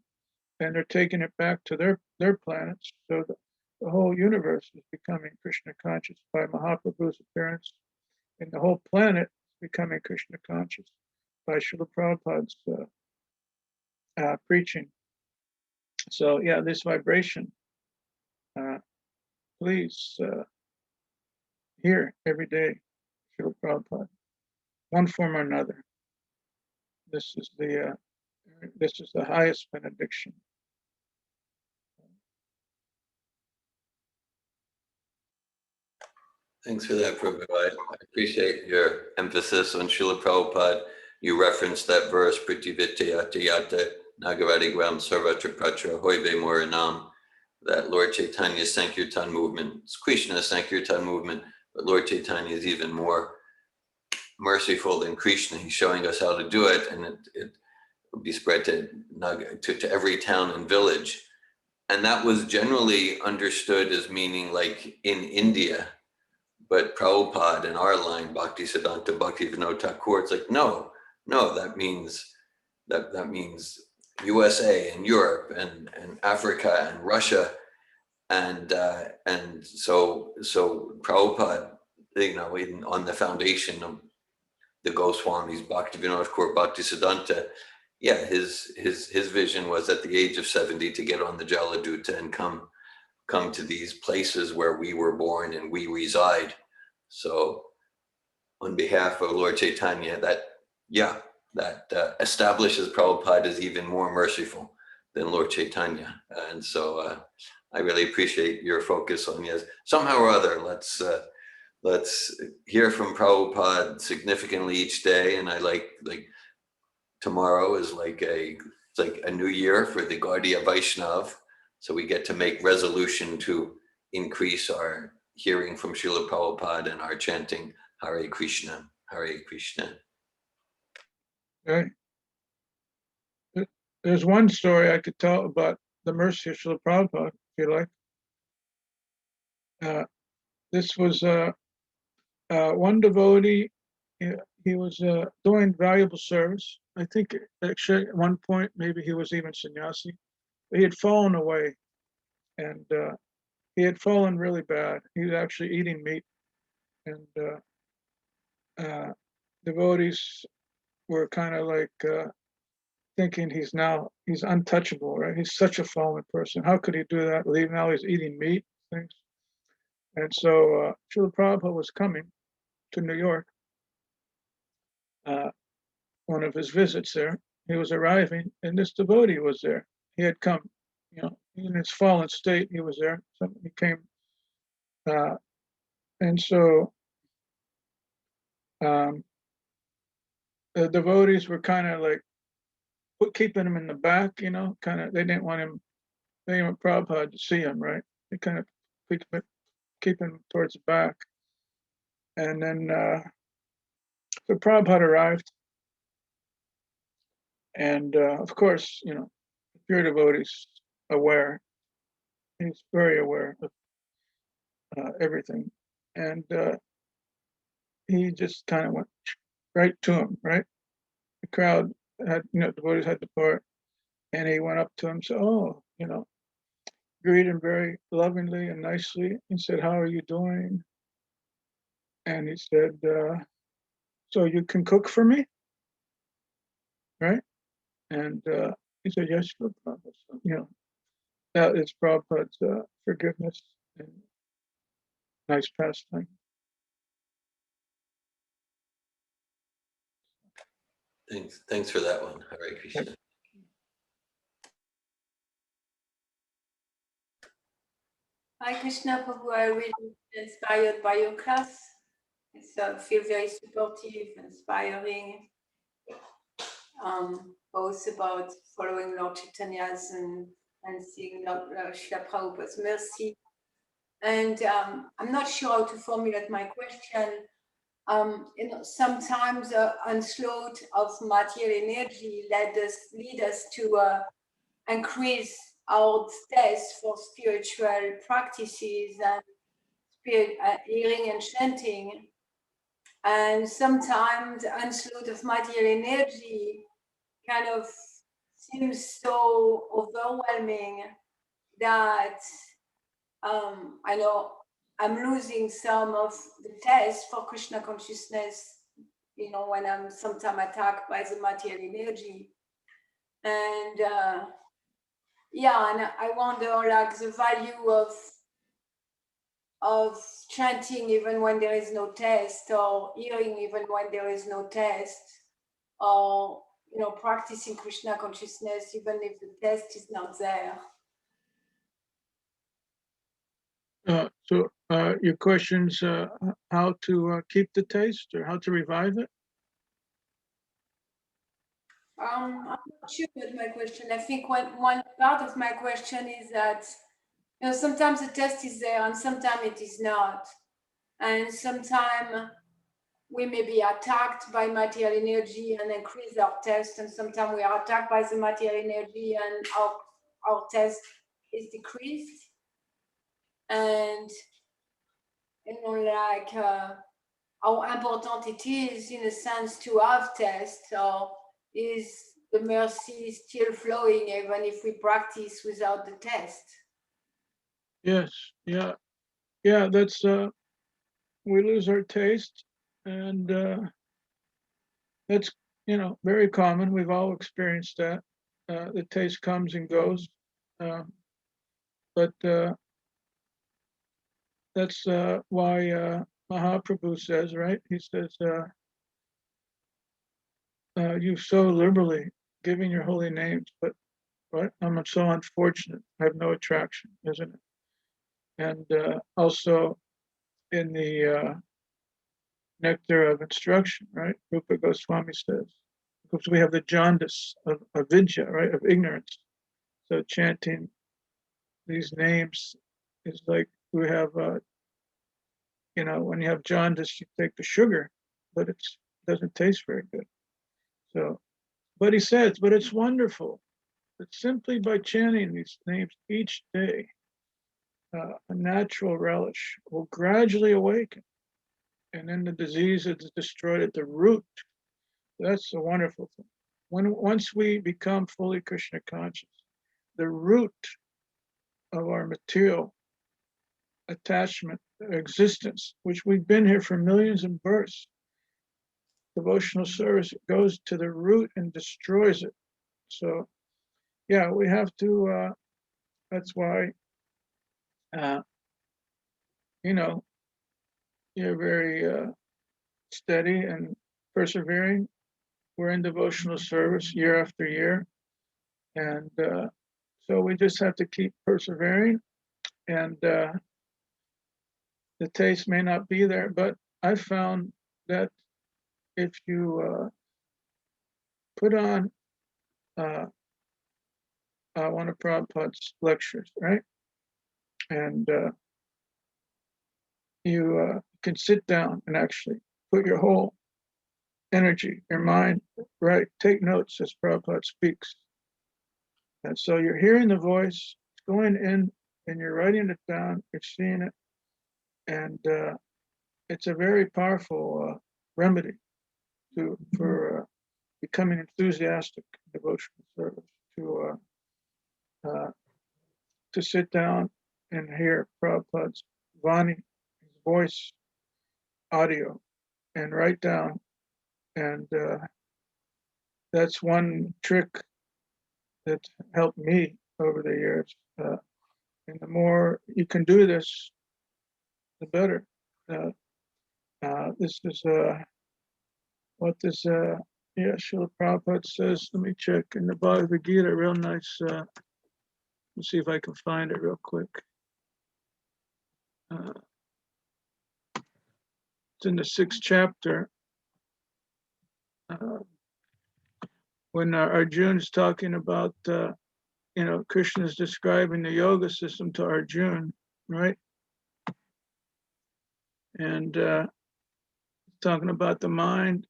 and they're taking it back to their planets. So the whole universe is becoming Krishna conscious by Mahaprabhu's appearance, and the whole planet is becoming Krishna conscious by Srila Prabhupada's preaching. So yeah, this vibration, please hear every day, Srila Prabhupada, one form or another. This is the highest benediction. Thanks for that, Prabhu. I appreciate your emphasis on Srila Prabhupada. You referenced that verse, Pritivityate Yate Nagaradigram Sarvatra Pratra Hoive Moranam, that Lord Chaitanya's Sankirtan movement, it's Krishna's Sankirtan movement, but Lord Chaitanya is even more merciful than Krishna. He's showing us how to do it, and it will be spread to every town and village. And that was generally understood as meaning like in India. But Prabhupada in our line, Bhakti Siddhanta Bhakti Vinod Thakur, it's like, no, that means USA and Europe and Africa and Russia. And so Prabhupada, on the foundation of the Goswamis, Bhakti Vinod Thakur, Bhakti Siddhanta, his vision was at the age of 70 to get on the Jaladuta and come come to these places where we were born and we reside. So on behalf of Lord Chaitanya, that establishes Prabhupada as even more merciful than Lord Chaitanya. And so I really appreciate your focus on, yes, somehow or other, let's hear from Prabhupada significantly each day. And I like tomorrow is it's like a new year for the Gaudiya Vaishnav. So we get to make resolution to increase our hearing from Srila Prabhupada and our chanting Hare Krishna, Hare Krishna. Okay. There's one story I could tell about the mercy of Srila Prabhupada, if you like. This was one devotee. He was doing valuable service. I think actually at one point maybe he was even sannyasi. He had fallen away, and he had fallen really bad. He was actually eating meat, and devotees were kind of like thinking he's untouchable, right? He's such a fallen person. How could he do that? Leave now he's eating meat things. And so Srila Prabhupada was coming to New York, one of his visits there. He was arriving, and this devotee was there. He had come, in his fallen state. He was there. So he came, and so the devotees were kind of like keeping him in the back, kind of. They didn't want Prabhupada to see him, right? They kind of keep him towards the back. And then so Prabhupada arrived, and of course, pure devotees aware. He's very aware of everything, and he just kind of went right to him. Right, the crowd had, devotees had to part, and he went up to him, said, "Oh, greeted him very lovingly and nicely, and said, 'How are you doing?' And he said, 'So you can cook for me?' Right?" And he said, "Yes, Srila Prabhupada." So, that is Prabhupada's forgiveness and nice pastime. Thanks for that one, Hare Krishna. Hi Krishna Prabhu, I really inspired by your class. It's feel very supportive, inspiring. Both about following Lord Chaitanya's and seeing Srila Prabhupada's mercy. And I'm not sure how to formulate my question. Sometimes onslaught of material energy lead us to increase our taste for spiritual practices and hearing and chanting. And sometimes the onslaught of material energy kind of seems so overwhelming that I know I'm losing some of the taste for Krishna consciousness, when I'm sometimes attacked by the material energy. And and I wonder, like, the value of chanting even when there is no taste, or hearing even when there is no taste, or practicing Krishna consciousness even if the taste is not there. So your question's how to keep the taste, or how to revive it? I'm not sure about my question. I think one part of my question is that sometimes the taste is there and sometimes it is not, and sometimes we may be attacked by material energy and increase our taste, and sometimes we are attacked by the material energy and our taste is decreased. And like how important it is, in a sense, to have taste, or is the mercy still flowing even if we practice without the taste? Yes, yeah, that's we lose our taste, and that's very common. We've all experienced that. The taste comes and goes, but that's why Mahaprabhu says, right? He says, "You so liberally giving your holy names, but I'm so unfortunate. I have no attraction, isn't it?" And also in the nectar of instruction, right? Rupa Goswami says, because we have the jaundice of avidya, right, of ignorance. So chanting these names is like we have, when you have jaundice, you take the sugar, but it doesn't taste very good. So, but he says, but it's wonderful that simply by chanting these names each day, a natural relish will gradually awaken, and then the disease is destroyed at the root. That's a wonderful thing. Once we become fully Krishna conscious, the root of our material attachment, existence, which we've been here for millions of births, devotional service goes to the root and destroys it. So, yeah, we have to. That's why, you're very steady and persevering. We're in devotional service year after year, and so we just have to keep persevering. And the taste may not be there, but I found that if you put on one of Prabhupada's lectures, right, and you can sit down and actually put your whole energy, your mind, right, take notes as Prabhupada speaks. And so you're hearing the voice, it's going in, and you're writing it down, you're seeing it, and it's a very powerful remedy for becoming enthusiastic in devotional service, to sit down and hear Prabhupada's Vani, his voice, audio, and write down. And that's one trick that helped me over the years. And the more you can do this, the better. This is what this, Srila Prabhupada says. Let me check in the Bhagavad Gita, real nice. Let's see if I can find it real quick. It's in the 6th chapter. When Arjun's talking about, Krishna is describing the yoga system to Arjun, right? And talking about the mind.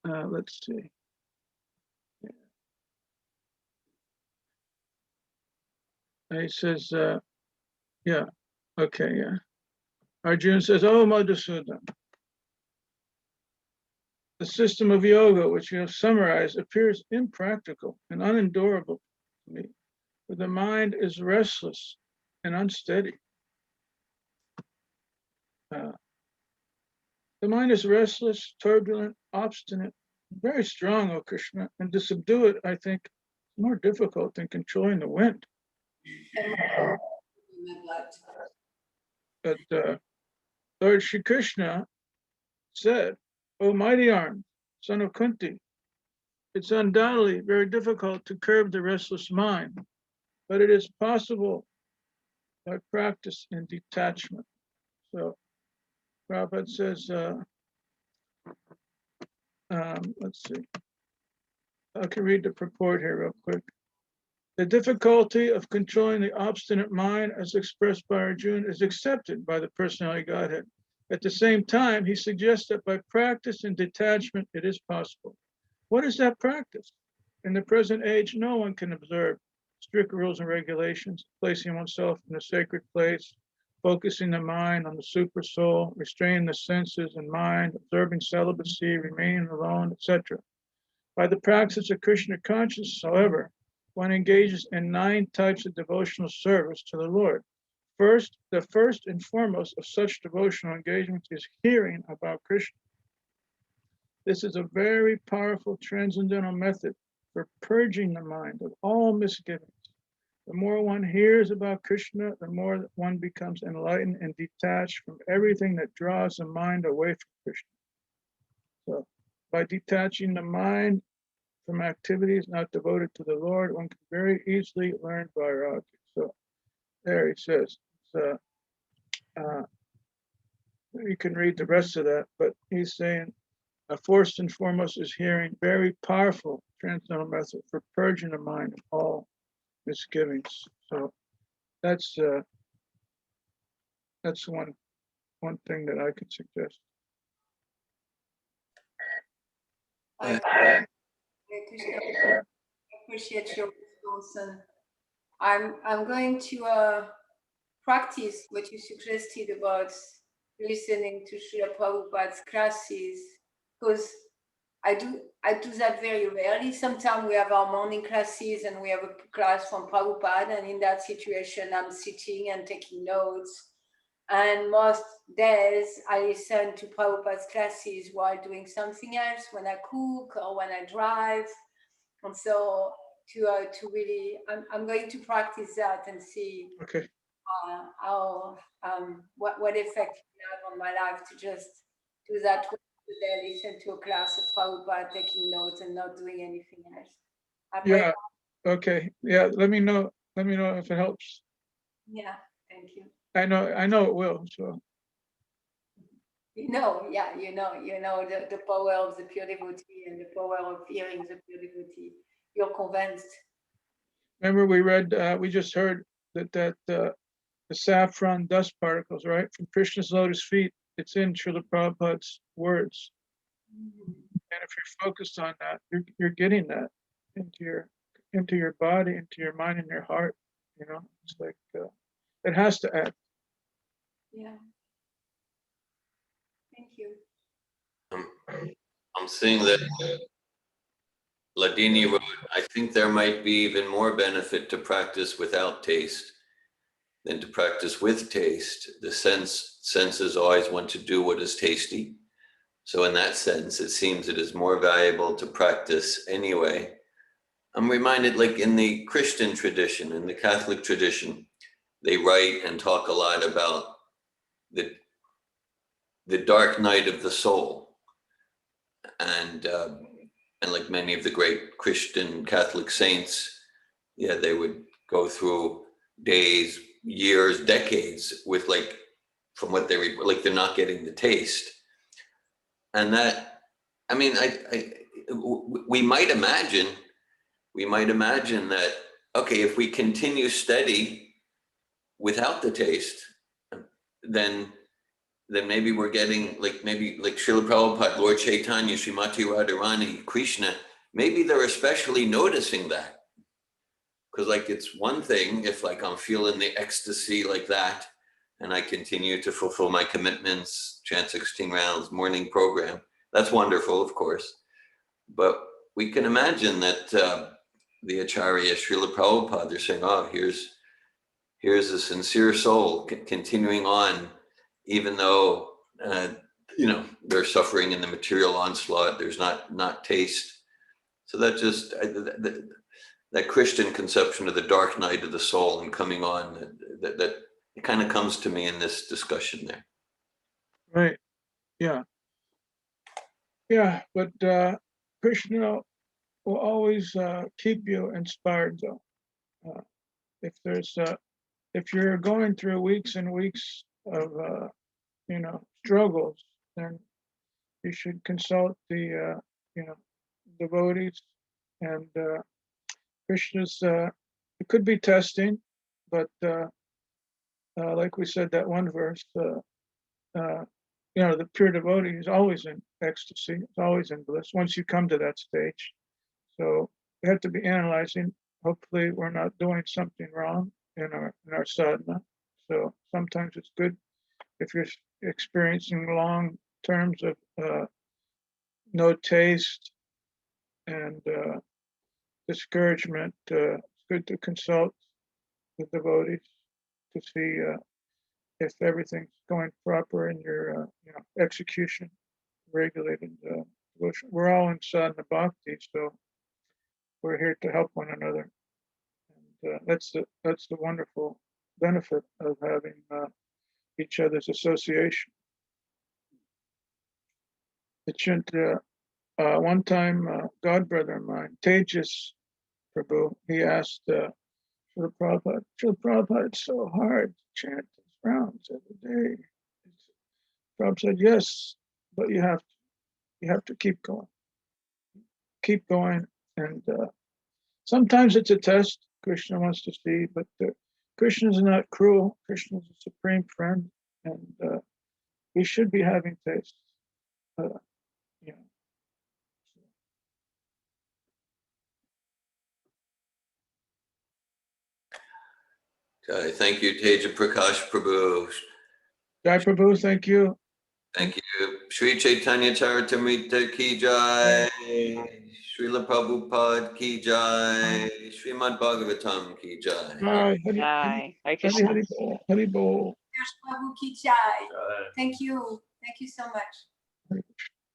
Let's see. He says, Arjun says, "Oh, Madhusudan, the system of yoga which you have summarized appears impractical and unendurable to me, for the mind is restless and unsteady." The mind is restless, turbulent, obstinate, very strong, O Krishna, and to subdue it, I think, is more difficult than controlling the wind. But Lord Shri Krishna said, "O mighty arm, son of Kunti, it's undoubtedly very difficult to curb the restless mind, but it is possible by practice and detachment." So Prabhupada says, let's see, I can read the purport here real quick. The difficulty of controlling the obstinate mind as expressed by Arjuna is accepted by the personality Godhead. At the same time, he suggests that by practice and detachment, it is possible. What is that practice? In the present age, no one can observe strict rules and regulations, placing oneself in a sacred place, focusing the mind on the super soul, restraining the senses and mind, observing celibacy, remaining alone, etc. By the practice of Krishna consciousness, however, one engages in 9 types of devotional service to the Lord. The first and foremost of such devotional engagements is hearing about Krishna. This is a very powerful transcendental method for purging the mind of all misgivings. The more one hears about Krishna, the more that one becomes enlightened and detached from everything that draws the mind away from Krishna. So by detaching the mind from activities not devoted to the Lord, one can very easily learn vairagya. So there he says, you can read the rest of that, but he's saying, first and foremost is hearing, very powerful transcendental method for purging the mind of all misgivings. So that's one thing that I could suggest. I appreciate your response, and I'm going to practice what you suggested about listening to Srila Prabhupada's classes, because I do that very rarely. Sometimes we have our morning classes and we have a class from Prabhupada, and in that situation I'm sitting and taking notes. And most days I listen to Prabhupada's classes while doing something else, when I cook or when I drive. And so to really, I'm going to practice that and see Okay. how what effect it have on my life to just do that today, listen to a class of Prabhupada, taking notes and not doing anything else. Yeah. Okay. Yeah. Let me know if it helps. Yeah. Thank you. I know it will. So Yeah, you know the power of the pure devotee and the power of hearing the pure devotee. You're convinced. remember we just heard that the saffron dust particles, right, from Krishna's lotus feet, it's in Srila Prabhupada's words. And if you're focused on that, you're getting that into your body, into your mind and your heart. It's like it has to act. Yeah. Thank you. I'm seeing that Ladini wrote, I think there might be even more benefit to practice without taste than to practice with taste. The senses always want to do what is tasty. So in that sense, it seems it is more valuable to practice anyway. I'm reminded, like in the Christian tradition, in the Catholic tradition, they write and talk a lot about the dark night of the soul. And like many of the great Christian Catholic saints, yeah, they would go through days, years, decades with from what they report, like they're not getting the taste. And that, I mean, we might imagine that, okay, if we continue steady without the taste, then maybe we're getting like Srila Prabhupada, Lord Chaitanya, Srimati Radharani, Krishna, maybe they're especially noticing that. Because it's one thing if I'm feeling the ecstasy like that, and I continue to fulfill my commitments, chant 16 rounds, morning program. That's wonderful, of course. But we can imagine that the Acharya, Srila Prabhupada, they're saying, oh, here's a sincere soul continuing on, even though, they're suffering in the material onslaught, there's not taste. So that just, that Christian conception of the dark night of the soul and coming on, that it kind of comes to me in this discussion there. Right. Yeah. Yeah. But Krishna will always keep you inspired, though. If you're going through weeks and weeks of struggles, then you should consult the devotees and Krishna's. It could be testing, but like we said, that one verse, the pure devotee is always in ecstasy, it's always in bliss once you come to that stage. So we have to be analyzing. Hopefully, we're not doing something wrong in our sadhana. So sometimes it's good if you're experiencing long terms of no taste and discouragement. It's good to consult the devotees to see if everything's going proper in your execution, regulated devotion. We're all in sadhana bhakti, so we're here to help one another. that's the wonderful benefit of having each other's association. It shouldn't. One time, God brother of mine, Teja Prabhu, he asked Srila Prabhupada, Srila Prabhupada, it's so hard to chant these rounds every day. Prabhupada said, yes, but you have to keep going. Keep going. And sometimes it's a test Krishna wants to see, but Krishna is not cruel. Krishna is a supreme friend, and we should be having taste. You know. Okay, thank you, Teja Prakash Prabhu. Jai Prabhu, thank you. Thank you. Sri Chaitanya Charitamrita ki jai. Srila Prabhupada ki jai. Srimad Bhagavatam ki jai. Jai, Hari, Jai. Hare Hari, Krishna. Hari Bol, Hari Bol. Prabhu Ki Jai. Thank you so much. Hare Krishna.